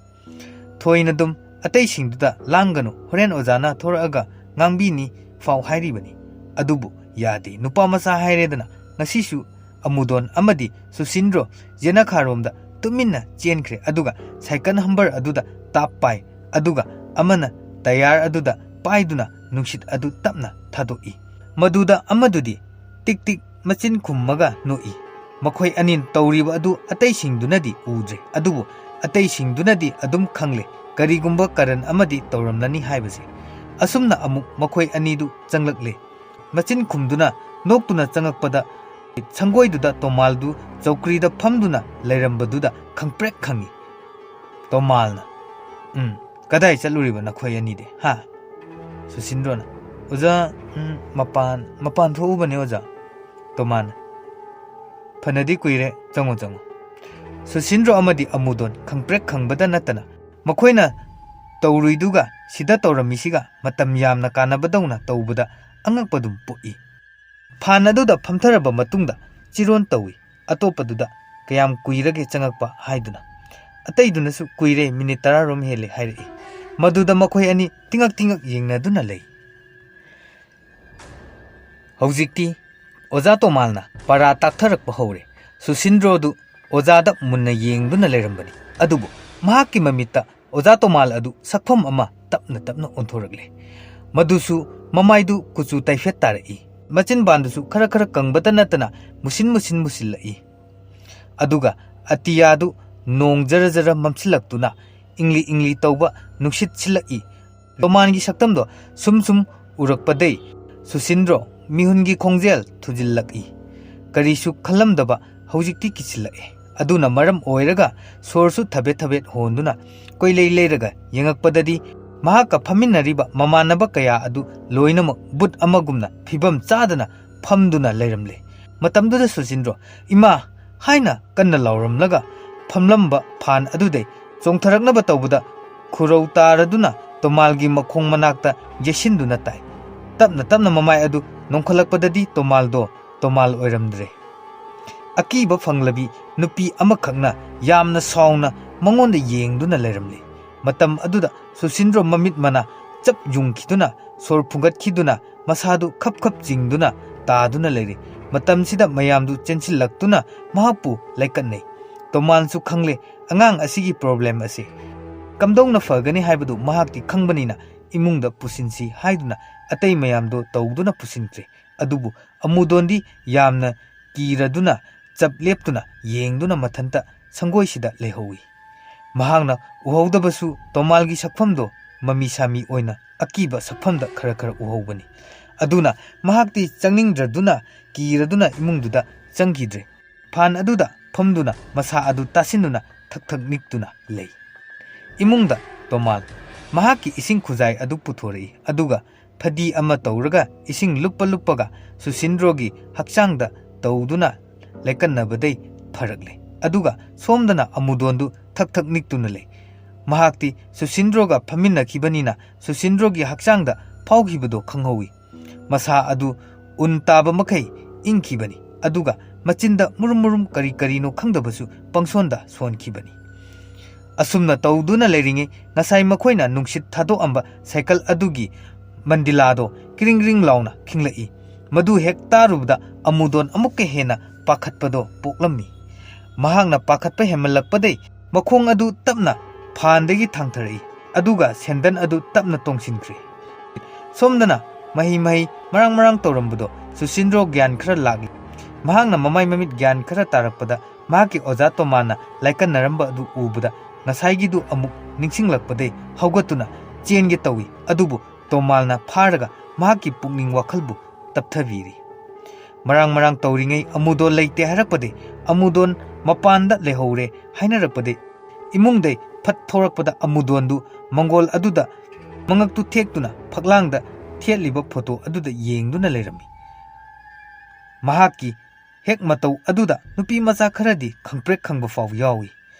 ꯊꯣꯏꯅ ꯗꯨꯝ ꯑꯇꯩꯁꯤꯡꯗꯨꯗ ꯂꯥꯡꯒꯅꯨ, ꯍꯣꯔꯦꯟ ꯑꯣꯖꯥꯅ ꯊꯣꯔꯛꯑꯒ ꯉꯥꯡꯕꯤꯅꯤ ꯐꯥꯎ ꯍꯥꯏꯔꯤꯕꯅꯤ꯫ ꯑꯗꯨꯕꯨ ꯌꯥꯗꯦ, ꯅꯨꯄꯥ ꯃꯆꯥ ꯍꯥꯏꯔꯦꯗꯅ ꯉꯁꯤꯁꯨ ꯑꯃꯨꯗꯣꯟ ꯑꯃꯗꯤ ꯁꯨꯁꯤꯟꯗ꯭ꯔꯣ ꯌꯦꯅꯈꯥꯔꯣꯝꯗ ꯇꯨꯃꯤꯟꯅ ꯆꯦꯟꯈ꯭ꯔꯦ ꯑꯗꯨꯒ ꯁꯥꯏꯀꯜ ꯍꯝꯕꯔ ꯑꯗꯨꯗ ꯇꯥꯞ ꯄꯥꯏ, ꯑꯗꯨꯒ ꯑꯃꯅ ꯇꯌꯥꯔ ꯑꯗꯨꯗ ꯄꯥꯏꯗꯨꯅ ꯅꯨꯡꯁꯤꯠ ꯑꯗꯨ ꯇꯞꯅ ꯊꯥꯗꯣꯛꯏ꯫ ꯃꯗꯨꯗ ꯑꯃꯗꯨꯗꯤ ꯇꯤꯛ ꯇꯤꯛ ꯃꯆꯤꯟ ꯈꯨꯝꯃꯒ ꯅꯣꯛꯏ꯫ ꯃꯈꯣꯏ ꯑꯅꯤ ꯇꯧꯔꯤꯕ ꯑꯗꯨ ꯑꯇꯩꯁꯤꯡꯗꯨꯅꯗꯤ ꯎꯗ꯭ꯔꯦ, ꯑꯗꯨꯕꯨ ꯑꯇꯩꯁꯤꯡꯗꯨꯅꯗꯤ ꯑꯗꯨꯝ ꯈꯪꯂꯦ ꯀꯔꯤꯒꯨꯝꯕ ꯀꯔꯟ ꯑꯃꯗꯤ ꯇꯧꯔꯝꯂꯅꯤ ꯍꯥꯏꯕꯁꯦ꯫ ꯑꯁꯨꯝꯅ ꯑꯃꯨꯛ ꯃꯈꯣꯏ ꯑꯅꯤꯗꯨ ꯆꯪꯂꯛꯂꯦ꯫ ꯃꯆꯤꯟ ꯈꯨꯝꯗꯨꯅ ꯅꯣꯛꯇꯨꯅ ꯆꯪꯉꯛꯄꯗ ꯁꯪꯒꯣꯏꯗꯨꯗ ꯇꯣꯃꯥꯜꯗꯨ ꯆꯧꯀ꯭ꯔꯤꯗ ꯐꯝꯗꯨꯅ ꯂꯩꯔꯝꯕꯗꯨꯗ ꯈꯪꯄ꯭ꯔꯦꯛ ꯈꯪꯏ꯫ ꯇꯣꯃꯥꯜꯅ, ꯀꯗꯥꯏ ꯆꯠꯂꯨꯔꯤꯕ ꯅꯈꯣꯏ ꯑꯅꯤꯗꯤ ꯍꯥ? ꯁꯨꯁꯤꯟꯗ꯭ꯔꯣꯅ, ꯑꯣꯖꯥ, ꯃꯄꯥꯟ ꯊꯣꯛꯎꯕꯅꯦ ꯑꯣꯖꯥ꯫ ꯇꯣꯃꯥꯜꯅ, ꯐꯅꯗꯤ ꯀꯨꯏꯔꯦ, ꯆꯪꯉꯣ ꯆꯪꯉꯣ꯫ ꯁꯨꯁꯤꯟꯗ꯭ꯔꯣ ꯑꯃꯗꯤ ꯑꯃꯨꯗꯣꯟ ꯈꯪꯄ꯭ꯔꯦꯛ ꯈꯪꯕꯗ ꯅꯠꯇꯅ ꯃꯈꯣꯏꯅ ꯇꯧꯔꯨꯏꯗꯨꯒ ꯁꯤꯗ ꯇꯧꯔꯝꯃꯤꯁꯤꯒ ꯃꯇꯝ ꯌꯥꯝꯅ ꯀꯥꯟꯅꯕꯗꯧꯅ ꯇꯧꯕꯗ ꯑꯉꯛꯄꯗꯨꯝ ꯄꯣꯛꯏ꯫ ꯐꯥꯟ ꯑꯗꯨꯗ ꯐꯝꯊꯔꯕ ꯃꯇꯨꯡꯗ ꯆꯤꯔꯣꯟ ꯇꯧꯏ ꯑꯇꯣꯞꯄꯗꯨꯗ ꯀꯌꯥꯝ ꯀꯨꯏꯔꯒꯦ ꯆꯪꯉꯛꯄ ꯍꯥꯏꯗꯨꯅ꯫ ꯑꯇꯩꯗꯨꯅꯁꯨ ꯀꯨꯏꯔꯦ, ꯃꯤꯅꯤꯠ 10ꯔꯣꯝ ꯍꯦꯜꯂꯦ ꯍꯥꯏꯔꯛꯏ꯫ ꯃꯗꯨꯗ ꯃꯈꯣꯏ ꯑꯅꯤ ꯇꯤꯉꯛ ꯇꯤꯉꯛ ꯌꯦꯡꯅꯗꯨꯅ ꯂꯩ꯫ ꯍꯧꯖꯤꯛꯇꯤ ꯑꯣꯖꯥ ꯇꯣꯃꯥꯜꯅ ꯄꯔꯥ ꯇꯥꯛꯊꯔꯛꯄ ꯍꯧꯔꯦ꯫ ꯁꯨꯁꯤꯟꯗ꯭ꯔꯣꯗꯨ ꯑꯣꯖꯥꯗ ꯃꯨꯟꯅ ꯌꯦꯡꯗꯨꯅ ꯂꯩꯔꯝꯕꯅꯤ, ꯑꯗꯨꯕꯨ ꯃꯍꯥꯛꯀꯤ ꯃꯃꯤꯠꯇ ꯑꯣꯖꯥ ꯇꯣꯃꯥꯜ ꯑꯗꯨ ꯁꯛꯐꯝ ꯑꯃ ꯇꯞꯅ ꯇꯞꯅ ꯑꯣꯟꯊꯣꯔꯛꯂꯦ꯫ ꯃꯗꯨꯁꯨ ꯃꯃꯥꯏꯗꯨ ꯀꯨꯆꯨ ꯇꯩꯐꯦꯠ ꯇꯥꯔꯛꯏ, ꯃꯆꯤꯟꯕꯥꯟꯗꯨꯁꯨ ꯈꯔ ꯈꯔ ꯀꯪꯕꯇ ꯅꯠꯇꯅ ꯃꯨꯁꯤꯟ ꯃꯨꯁꯤꯜꯂꯛꯏ꯫ ꯑꯗꯨꯒ ꯑꯇꯤꯌꯥꯗꯨ ꯅꯣꯡ ꯖꯔ ꯖꯔ ꯃꯝꯁꯤꯜꯂꯛꯇꯨꯅ ꯏꯪꯂꯤ ꯏꯪꯂꯤ ꯇꯧꯕ ꯅꯨꯡꯁꯤꯠ ꯁꯤꯜꯂꯛꯏ꯫ ꯇꯣꯃꯥꯟꯒꯤ ꯁꯛꯇꯝꯗꯣ ꯁꯨꯝ ꯎꯔꯛꯄꯗꯩ ꯁꯨꯁꯤꯟꯗ꯭ꯔꯣ ꯃꯤꯍꯨꯟꯒꯤ ꯈꯣꯡꯖꯦꯜ ꯊꯨꯖꯤꯜꯂꯛꯏ꯫ ꯀꯔꯤꯁꯨ ꯈꯜꯂꯝꯗꯕ ꯍꯧꯖꯤꯛꯇꯤ ꯀꯤꯁꯤꯜꯂꯛꯑꯦ꯫ ꯑꯗꯨꯅ ꯃꯔꯝ ꯑꯣꯏꯔꯒ ꯁꯣꯔꯁꯨ ꯊꯕꯦꯠ ꯊꯕꯦꯠ ꯍꯣꯟꯗꯨꯅ ꯀꯣꯏꯂꯩ ꯂꯩꯔꯒ ꯌꯦꯡꯉꯛꯄꯗꯗꯤ ꯃꯍꯥꯛꯀ ꯐꯝꯃꯤꯟꯅꯔꯤꯕ ꯃꯃꯥꯟꯅꯕ ꯀꯌꯥ ꯑꯗꯨ ꯂꯣꯏꯅꯃꯛ ꯕꯨꯠ ꯑꯃꯒꯨꯝꯅ ꯐꯤꯕꯝ ꯆꯥꯗꯅ ꯐꯝꯗꯨꯅ ꯂꯩꯔꯝꯂꯦ꯫ ꯃꯇꯝꯗꯨꯗ ꯁꯨꯁꯤꯟꯗ꯭ꯔꯣ ꯏꯃꯥ ꯍꯥꯏꯅ ꯀꯟꯅ ꯂꯥꯎꯔꯝꯂꯒ ꯐꯝꯂꯝꯕ ꯐꯥꯟ ꯑꯗꯨꯗꯩ ꯆꯣꯡꯊꯔꯛꯅꯕ ꯇꯧꯕꯗ ꯈꯨꯔꯧ ꯇꯥꯔꯗꯨꯅ ꯇꯣꯃꯥꯜꯒꯤ ꯃꯈꯣꯡ ꯃꯅꯥꯛꯇ ꯌꯩꯁꯤꯟꯗꯨꯅ ꯇꯥꯏ꯫ ꯇꯞꯅ ꯇꯞꯅ ꯃꯃꯥꯏ ꯑꯗꯨ ꯅꯣꯡꯈꯠꯂꯛꯄꯗꯗꯤ ꯇꯣꯃꯥꯜꯗꯣ ꯇꯣꯃꯥꯜ ꯑꯣꯏꯔꯝꯗ꯭ꯔꯦ꯫ ꯑꯀꯤꯕ ꯐꯪꯂꯕꯤ ꯅꯨꯄꯤ ꯑꯃꯈꯛꯅ ꯌꯥꯝꯅ ꯁꯥꯎꯅ ꯃꯉꯣꯟꯗ ꯌꯦꯡꯗꯨꯅ ꯂꯩꯔꯝꯂꯦ꯫ ꯃꯇꯝ ꯑꯗꯨꯗ ꯁꯨꯁꯤꯟꯗ꯭ꯔꯣ ꯃꯃꯤꯠ ꯃꯅꯥ ꯆꯞ ꯌꯨꯡꯈꯤꯗꯨꯅ ꯁꯣꯔ ꯐꯨꯡꯒꯠꯈꯤꯗꯨꯅ ꯃꯁꯥꯗꯨ ꯈꯞ ꯈꯞ ꯆꯤꯡꯗꯨꯅ ꯇꯥꯗꯨꯅ ꯂꯩꯔꯦ꯫ ꯃꯇꯝꯁꯤꯗ ꯃꯌꯥꯝꯗꯨ ꯆꯦꯟꯁꯤꯜꯂꯛꯇꯨꯅ ꯃꯍꯥꯛꯄꯨ ꯂꯩꯀꯠꯅꯩ꯫ ꯇꯣꯃꯥꯜꯁꯨ ꯈꯪꯂꯦ ꯑꯉꯥꯡ ꯑꯁꯤꯒꯤ ꯄ꯭ꯔꯣꯕ꯭ꯂꯦꯝ ꯑꯁꯤ ꯀꯝꯗꯧꯅ ꯐꯒꯅꯤ ꯍꯥꯏꯕꯗꯨ ꯃꯍꯥꯛꯇꯤ ꯈꯪꯕꯅꯤꯅ ꯏꯃꯨꯡꯗ ꯄꯨꯁꯤꯟꯁꯤ ꯍꯥꯏꯗꯨꯅ ꯑꯇꯩ ꯃꯌꯥꯝꯗꯣ ꯇꯧꯗꯨꯅ ꯄꯨꯁꯤꯟꯈ꯭ꯔꯦ꯫ ꯑꯗꯨꯕꯨ ꯑꯃꯨꯗꯣꯟꯗꯤ ꯌꯥꯝꯅ ꯀꯤꯔꯗꯨꯅ ꯆꯞ ꯂꯦꯞꯇꯨꯅ ꯌꯦꯡꯗꯨꯅ ꯃꯊꯟꯇ ꯁꯪꯒꯣꯏꯁꯤꯗ ꯂꯩꯍꯧꯏ꯫ ꯃꯍꯥꯛꯅ ꯎꯍꯧꯗꯕꯁꯨ ꯇꯣꯃꯥꯜꯒꯤ ꯁꯛꯐꯝꯗꯣ ꯃꯃꯤ ꯁꯥꯃꯤ ꯑꯣꯏꯅ ꯑꯀꯤꯕ ꯁꯛꯐꯝꯗ ꯈꯔ ꯈꯔ ꯎꯍꯧꯕꯅꯤ꯫ ꯑꯗꯨꯅ ꯃꯍꯥꯛꯇꯤ ꯆꯪꯅꯤꯡꯗ꯭ꯔꯗꯨꯅ ꯀꯤꯔꯗꯨꯅ ꯏꯃꯨꯡꯗꯨꯗ ꯆꯪꯈꯤꯗ꯭ꯔꯦ꯫ ꯐꯥꯟ ꯑꯗꯨꯗ ꯐꯝꯗꯨꯅ ꯃꯁꯥ ꯑꯗꯨ ꯇꯥꯁꯤꯟꯗꯨꯅ ꯊꯛ ꯊꯛ ꯅꯤꯛꯇꯨꯅ ꯂꯩ꯫ ꯏꯃꯨꯡꯗ ꯇꯣꯃꯥꯜ ꯃꯍꯥꯛꯀꯤ ꯏꯁꯤꯡ ꯈꯨꯖꯥꯏ ꯑꯗꯨ ꯄꯨꯊꯣꯔꯛꯏ, ꯑꯗꯨꯒ ꯐꯗꯤ ꯑꯃ ꯇꯧꯔꯒ ꯏꯁꯤꯡ ꯂꯨꯞꯄꯒ ꯁꯨꯁꯤꯟꯗ꯭ꯔꯣꯒꯤ ꯍꯛꯆꯥꯡꯗ ꯇꯧꯗꯨꯅ ꯂꯩꯀꯠꯅꯕꯗꯩ ꯐꯔꯛꯂꯦ꯫ ꯑꯗꯨꯒ ꯁꯣꯝꯗꯅ ꯑꯃꯨꯗꯣꯟꯗꯨ ꯊꯛ ꯊꯛ ꯅꯤꯛꯇꯨꯅ ꯂꯩ꯫ ꯃꯍꯥꯛꯇꯤ ꯁꯨꯁꯤꯟꯗ꯭ꯔꯣꯒ ꯐꯝꯃꯤꯟꯅꯈꯤꯕꯅꯤꯅ ꯁꯨꯁꯤꯟꯗ꯭ꯔꯣꯒꯤ ꯍꯛꯆꯥꯡꯗ ꯐꯥꯎꯈꯤꯕꯗꯣ ꯈꯪꯍꯧꯏ꯫ ꯃꯁꯥ ꯑꯗꯨ ꯎꯟ ꯇꯥꯕ ꯃꯈꯩ ꯏꯪꯈꯤꯕꯅꯤ, ꯑꯗꯨꯒ ꯃꯆꯤꯟꯗ ꯃꯨꯔꯨꯝ ꯃꯨꯔꯨꯝ ꯀꯔꯤ ꯀꯔꯤꯅꯣ ꯈꯪꯗꯕꯁꯨ ꯄꯪꯁꯣꯟꯗ ꯁꯣꯟꯈꯤꯕꯅꯤ꯫ ꯑꯁꯨꯝꯅ ꯇꯧꯗꯨꯅ ꯂꯩꯔꯤꯉꯩ ꯉꯁꯥꯏ ꯃꯈꯣꯏꯅ ꯅꯨꯡꯁꯤꯠ ꯊꯥꯗꯣꯛꯑꯝꯕ ꯁꯥꯏꯀꯜ ꯑꯗꯨꯒꯤ ꯃꯟꯗꯤꯂꯥꯗꯣ ꯀ꯭ꯔꯤꯡ ꯀ꯭ꯔꯤꯡ ꯂꯥꯎꯅ ꯈꯤꯡꯂꯛꯏ꯫ ꯃꯗꯨ ꯍꯦꯛ ꯇꯥꯔꯨꯕꯗ ꯑꯃꯨꯗꯣꯟ ꯑꯃꯨꯛꯀ ꯍꯦꯟꯅ ꯄꯥꯈꯠꯄꯗꯣ ꯄꯣꯛꯂꯝꯃꯤ꯫ ꯃꯍꯥꯛꯅ ꯄꯥꯈꯠꯄ ꯍꯦꯟꯃꯜꯂꯛꯄꯗꯩ ꯃꯈꯣꯡ ꯑꯗꯨ ꯇꯞꯅ ꯐꯥꯟꯗꯒꯤ ꯊꯥꯡꯊꯔꯛꯏ, ꯑꯗꯨꯒ ꯁꯦꯟꯗꯟ ꯑꯗꯨ ꯇꯞꯅ ꯇꯣꯡꯁꯤꯟꯈ꯭ꯔꯦ꯫ ꯁꯣꯝꯗꯅ ꯃꯍꯩ ꯃꯔꯥꯡ ꯃꯔꯥꯡ ꯇꯧꯔꯝꯕꯗꯣ ꯁꯨꯁꯤꯟꯗ꯭ꯔꯣ ꯒ꯭ꯌꯥꯟ ꯈꯔ ꯂꯥꯛꯂꯤ꯫ ꯃꯍꯥꯛꯅ ꯃꯃꯥꯏ ꯃꯃꯤꯠ ꯒ꯭ꯌꯥꯟ ꯈꯔ ꯇꯥꯔꯛꯄꯗ ꯃꯍꯥꯛꯀꯤ ꯑꯣꯖꯥ ꯇꯣꯃꯥꯜꯅ ꯂꯥꯏꯀꯠꯅꯔꯝꯕ ꯑꯗꯨ ꯎꯕꯗ ꯉꯁꯥꯏꯒꯤꯗꯨ ꯑꯃꯨꯛ ꯅꯤꯡꯁꯤꯡꯂꯛꯄꯗꯩ ꯍꯧꯒꯠꯇꯨꯅ ꯆꯦꯟꯒꯦ ꯇꯧꯏ, ꯑꯗꯨꯕꯨ ꯇꯣꯃꯥꯜꯅ ꯐꯥꯔꯒ ꯃꯍꯥꯛꯀꯤ ꯄꯨꯛꯅꯤꯡ ꯋꯥꯈꯜꯕꯨ ꯇꯞꯊꯕꯤꯔꯤ꯫ ꯃꯔꯥꯡ ꯇꯧꯔꯤꯉꯩ ꯑꯃꯨꯗꯣꯟ ꯂꯩꯇꯦ ꯍꯥꯏꯔꯛꯄꯗꯩ, ꯑꯃꯨꯗꯣꯟ ꯃꯄꯥꯟꯗ ꯂꯩꯍꯧꯔꯦ ꯍꯥꯏꯅꯔꯛꯄꯗꯩ ꯏꯃꯨꯡꯗꯩ ꯐꯠ ꯊꯣꯔꯛꯄꯗ ꯑꯃꯨꯗꯣꯟꯗꯨ ꯃꯪꯒꯣꯜ ꯑꯗꯨꯗ ꯃꯉꯛꯇꯨ ꯊꯦꯛꯇꯨꯅ ꯐꯛꯂꯥꯡꯗ ꯊꯦꯠꯂꯤꯕ ꯐꯣꯇꯣ ꯑꯗꯨꯗ ꯌꯦꯡꯗꯨꯅ ꯂꯩꯔꯝꯃꯤ꯫ ꯃꯍꯥꯛꯀꯤ ꯍꯦꯛ ꯃꯇꯧ ꯑꯗꯨꯗ ꯅꯨꯄꯤ ꯃꯆꯥ ꯈꯔꯗꯤ ꯈꯪꯄ꯭ꯔꯦꯛ ꯈꯪꯕ ꯐꯥꯎ ꯌꯥꯎꯏ꯫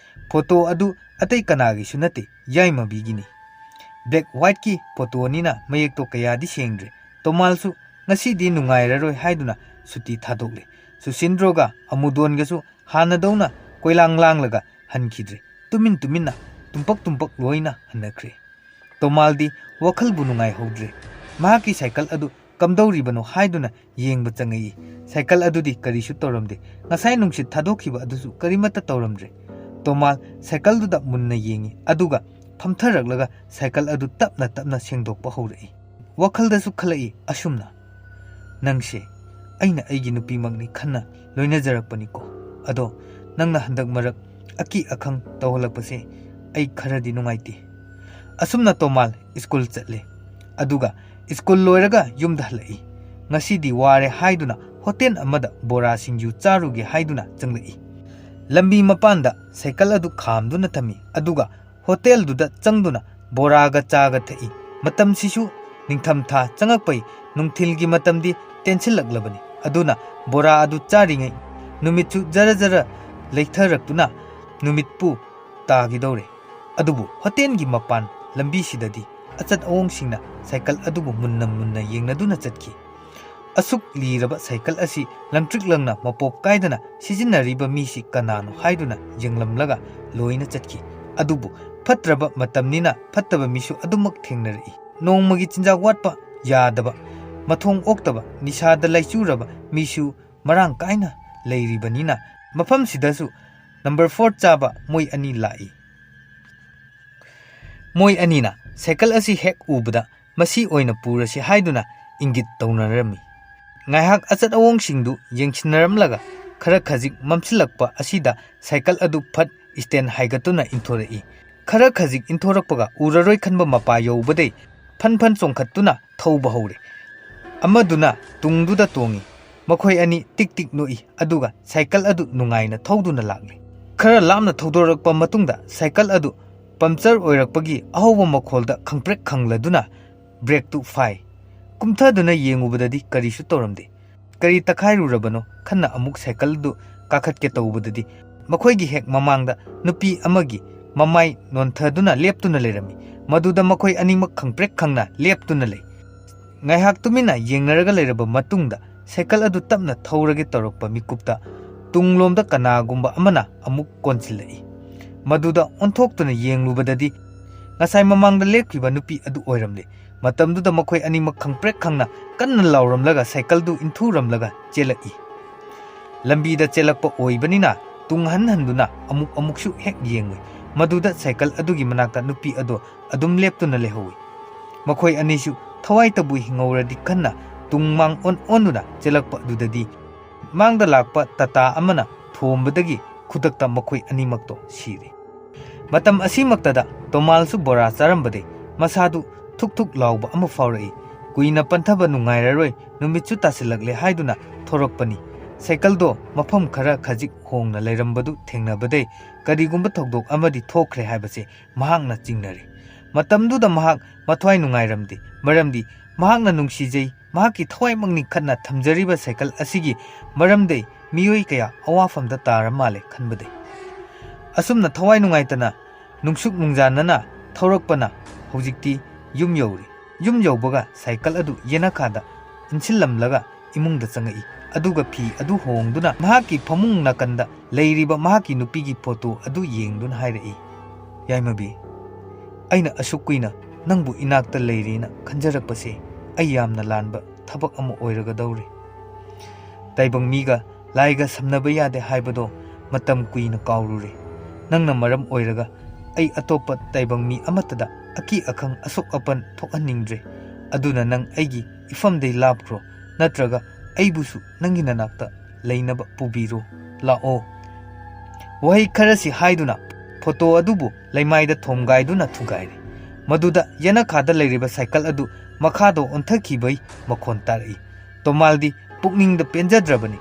Photo adu atai kanagi su nate Yaimabigini. Black white ki photo nina mayek to kaya di sengdre. Tomal su ngasi di nungairaroi haiduna suti thadokle. Susindroga amudon gasu hanadona koilang langlaga hankidre. Tumin na tumpak loina hanakre. Tomal di wakal bunungai hodre. Mahaki cycle adu kamdauribano haiduna yengba changai. Cycle adu di karisu toramde. Ngasai nungsit thadokhiba adusu karimata toramdre. Tomal cycle du da munna yengi aduga phamtharaglaga cycle adu tapna sengdokpa haurai. Wakal da su khalai asumna. Nangse aina aigi nupi magni khanna loina jarakpani ko. Ado nangna handak marak aki akhang tawhalakpase ai kharadi nungaiti. Asumna Tomal school chatle. Aduga school loiraga yumda halai. Ngasidi ware haiduna hotel amada bora singju charuge haiduna changlai. Lambi mapanda cycle adu khamduna thami. Aduga hotel duda changduna boraga chaga thai. Matam sisu ningtham tha changakpai nungthilgi matamdi tension laglabani. Aduna bora adu charingai numitchu jara leitharakuna numitpu tagidore. Adubu hotel gi mapan lambi sidadi achat awong singna cycle adubu munna yengnaduna chatki. Asuk liraba cycle asi langtrik langna mapop kaidana sijinariba misi kanano haiduna yenglamlaga loina chatki. Adubu fatraba matamnina fattaba misu adumak thengnari. Nongmagi chinjak watpa yadaba mathong oktaba nisada laichuraba misu marang kaina leiribanina mafam sidasu number 4 chaba moi ani lai. Moi anina cycle asi hek ubada masi oina purasi haiduna ingit taunarami. Ngaihak achat awong singdu yengchinaramlaga khara khajik mamchilakpa asida cycle adu phat stand haigatuna inthorei. Khara khajik inthorakpaga uraroi khanba mapa yobadei phan chongkhattuna thauba hore. Amaduna tungduda tongi. Makhoi ani tik noi aduga cycle adu nungaina thauduna lakle. Khara lamna thaudorakpa matungda cycle adu puncture oirakpagi ahoba makholda khangprek khangladuna brake tu fai. Kumthaduna yengubadadi karisu toramde. Kari takhairurabano khanna amuk cycle du kakhatke tawbadadi makhoigi hek mamangda nupi amagi mamai nonthaduna leptuna lerami. Maduda makhoi animak khangprek khangna leptuna lei. Ngaihak tumina yengnaraga leraba matungda cycle adu tapna thaurage torokpa mikupta tunglomda kanagumba amana amuk konchilai. Maduda onthoktuna yenglubadadi ngasai mamangda lekhiba nupi adu oiramle. Matamduda makhoi animak khangprek khangna kanna lauramlaga cycle du inthuramlaga chelai. Lambida chelakpa oibanina tunghanhanduna amuk hek yengoi. Maduda cycle adugi manakta nupi ado adum leptuna lehowi. Makhoi anisu thawai tabu hingauradi kanna tungmang onuna chelakpa dudadi mangda lakpa tata amana thombadagi khudakta makhoi animakto siri. Matam asimaktada Tomalsu bora charambade masadu thuk lauba ama faurai. Kuina panthaba nungairaroi numitchu tasilakle haiduna thorokpani. Cycle do mafam khara khajik hongna leirambadu thengnabadei karigumba thokdok amadi thokre haibase mahakna chingnari. Matamduda mahak mathwai nungairamdi maramdi mahakna nungsijei mahaki thawai mangni khatna thamjariba cycle asigi maramdei miyoi kaya awafamda taramale khanbadei. Asumna thawai nungaitana nungsuk nungjanana thaurakpana hojikti yum yori. Yum yaubaga cycle adu yenakada insillamlaga imungda changai. Aduga phi adu hongduna mahaki phamung nakanda leiriba mahaki nupigi photo adu yengduna hairai. Yaimabi aina asukuina nangbu inakta leirina khanjarakpase ai yamna lanba thabak ama oiraga dauri. Taibang miga laiga samnaba yade haibado matam kuina kaurure. Nangna maram oiraga ai atopa taibang mi amatada aki akhang asok apan thokhaningdre. Aduna nang aigi ifamdei lapkro natraga aibusu nangi nanakta leinaba pubiro lao. Wahi kharasi haiduna photo adubu laimaida thomgaiduna thugaire. Maduda yanakhada leiriba cycle adu makhado onthakhibai makhon tarai. Tomaldi pukningda penjadrabani.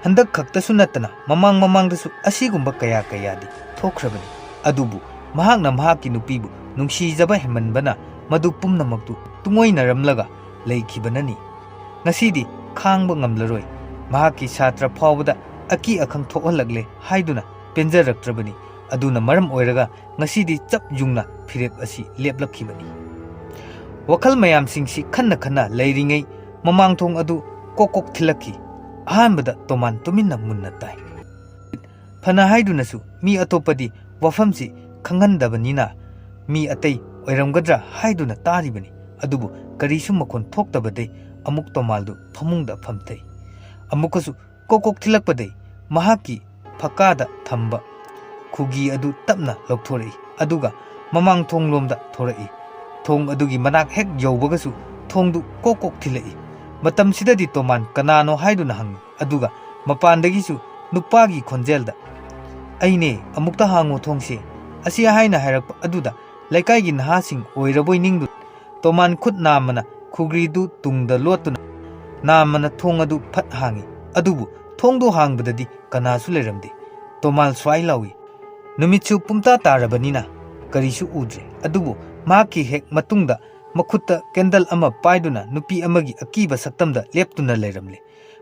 Handak khaktasu natana mamangdasu asigumba kayadi thokrabani. Adubu mahakna mahaki nupibu nungsijaba hemanbana madu pumnamaktu tungoinaramlaga leikhibanani. Ngasidi khangba ngamlaroi mahaki satra phawbada aki akhang thokhalagle haiduna penjaraktrabani. aduna maram oiraga ngasidi chap jungna phirep asi leplakkhibani wakhal mayam singsi khanna khanna leiringai mamang thong adu kokok thilakhi ahanbada toman tuminna munna tai phana haidunasu mi atopadi wafamsi khanghandabanina mi atai oiramgadra haiduna taribani adubu karisu makhon thoktabadai amuk tomaldu phamungda phamthai amukasu kokok thilakpadai mahaki phakada thamba khugi adu tapna lokthorei aduga mamang thonglomda thorai thong adugi manak hek yawbagasu thongdu kokok thilai matam sidadi toman kanano haiduna hangi aduga mapandagisu nupagi khonjelda aine amukta hango thongse asia haina hairak aduda laikai gi naha sing oiraboi ningdu toman khut namana khugridu tungda lotuna namana thong adu phat hangi adubu thongdu hangbadadi kanasu leramde tomal swai lawi numitsu pumta tarabanina karisu udre adubu maki hek matungda makhutta candle ama paiduna nupi amagi akiba saktamda leptuna leramle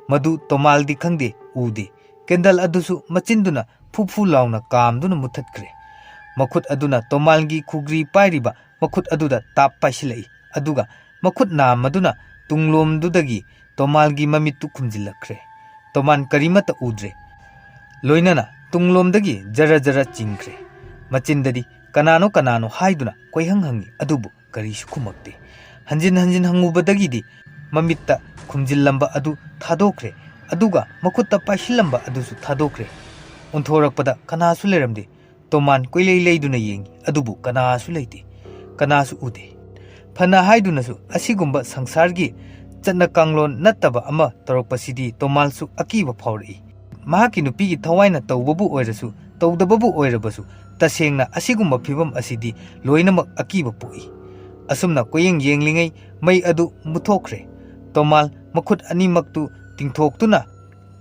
madu tomaldi khangde ude candle adusu machinduna phuphu launa kamduna muthatkre makhut aduna tomalgi khugri pairiba makhut aduda tap paisilai aduga makhut na maduna tunglomdudagi tomalgi mamittu khumjilakre toman karimata udre loinana tunglomdagi jara jara chingkre machindadi kanano kanano haiduna koihang hangi adubu karisu khumakte hanjin hanjin hangubadagidi mamitta khumjillamba adu thadokre aduga makhutta paishilamba adusu thadokre unthorakpada kanasu leramde toman koilei leiduna yengi adubu kanasu leite kanasu ude phana haidunasu asigumba sangsargi chana kanglon nattaba ama torokpasidi tomalsu akiba phawri mahaki nupigi thawaina tawbabu oirasu tawdababu oirabasu tasengna asigumba phibam asidi loinamak akiba poi asumna koyeng yenglingai mai adu muthokre tomal makhut animaktu tingthoktuna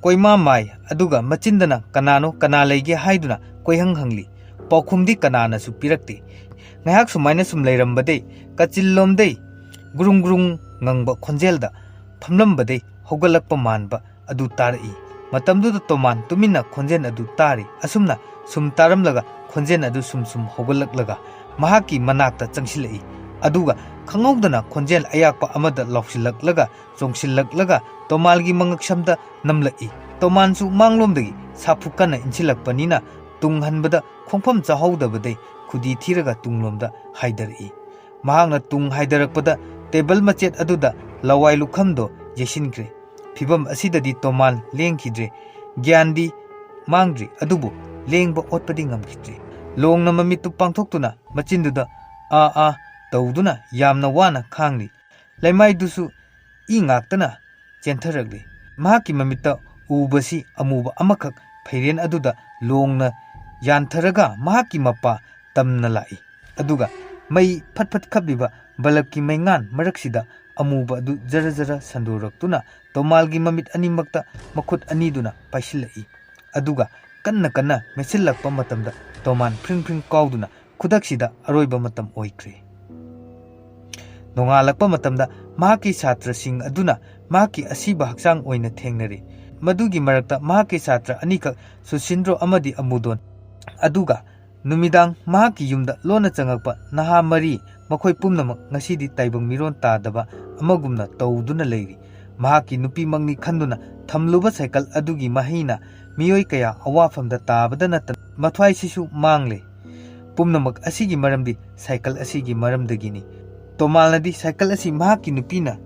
koima mai aduga machindana kanano kana leige haiduna koihang hangli paukhumdi kanana su pirakte ngahak sumaina sum leirambade kachillomdei gurung gurung ngangba khonjelda phamlambade hogalakpa manba adu tarai matamdu toman tumina khonjen adu tari asumna sum taramlaga khonjen adu sum sum hogalaklaga mahaki manakta changsilai aduga khangawdana khonjel ayakpa amada lawsilaklaga chongsilaklaga tomalgi mangaksamda namlai tomansu manglomdagi saphukana inchilakpanina tunghanbada khongpham chahawdabadai khudi thiraga tunglomda haidari mahangna tung haidarakpada table machet aduda lawai lukhamdo yesinkre phibam asidadi tomal lengkhidre gyandi mangdri adubu lengba otpadi ngamkhidre longna mamitu pangthoktuna machinduda a tawduna yamna wana khangli laimai dusu I ngaktana chentharagle mahaki mamita ubasi amuba amakhak phairen aduda longna yantharaga mahaki mapa tamna lai aduga mai phatphat khabiba balakki maingan maraksida amuba adu jara jara sandoraktuna tomalgi mamit animakta makhut aniduna paisilai aduga kanna kanna mesillakpa matamda toman phring phring kauduna khudaksida aroiba matam oikre nongalakpa matamda mahaki satra sing aduna mahaki asiba haksang oina thengnare madugi marakta mahaki satra anikak susindro amadi amudon aduga numidang mahaki yumda lona changakpa naha mari makhoi pumnamak ngasidi taibang miron tadaba amagumna tawduna leiri mahaki nupi mangni khanduna thamluba cycle adugi mahina miyoi kaya awafamda tabada natan mathwai sisu mangle pumnamak asigi maramdi cycle asigi maramdagini tomalnadi cycle asi mahaki nupina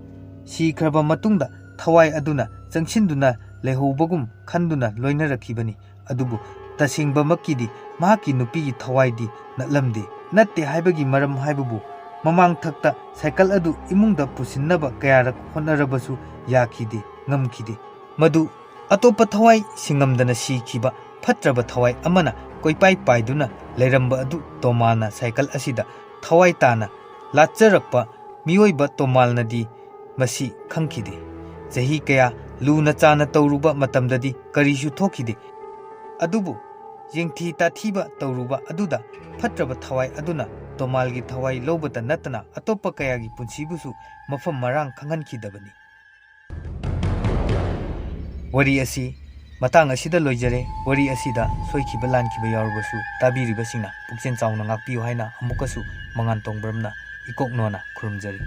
si khraba matungda thawai aduna changshinduna lehobagum khanduna loinarakhibani adubu tasingba makidi mahaki nupigi thawaidi natlamde natte haibagi maram haibubu mamang thakta cycle adu imungda pusinnaba kayarak honarabasu yakhide ngamkhide madu atopa thawai singamdana sikhiba phatraba thawai amana koipai paiduna leiramba adu tomana cycle asida thawai tana lacharakpa miyoiba tomalnadi masi khangkhide jahi kaya luna chana tawruba matamdadi karisu thokide adubu yengthi tathiba tawruba aduda phatraba thawai aduna tomalgi thawai lobata natana atopa kayagi punsibusu mafam marang khanghankhidabani wari asi ꯃꯇꯥꯡ ꯑꯁꯤꯗ ꯂꯣꯏꯖꯔꯦ ꯋꯥꯔꯤ ꯑꯁꯤꯗ ꯁꯣꯏꯈꯤꯕ ꯂꯥꯟꯈꯤꯕ ꯌꯥꯎꯔꯕꯁꯨ ꯇꯥꯕꯤꯔꯤꯕꯁꯤꯡꯅ ꯄꯨꯛꯆꯦꯜ ꯆꯥꯎꯅ ꯉꯥꯛꯄꯤꯌꯨ ꯍꯥꯏꯅ ꯑꯃꯨꯛꯀꯁꯨ ꯃꯉꯥꯟ ꯇꯣꯡꯕ꯭ꯔꯝꯅ ꯏꯀꯣꯛꯅꯣꯅ ꯈꯨꯔꯨꯝꯖꯔꯤ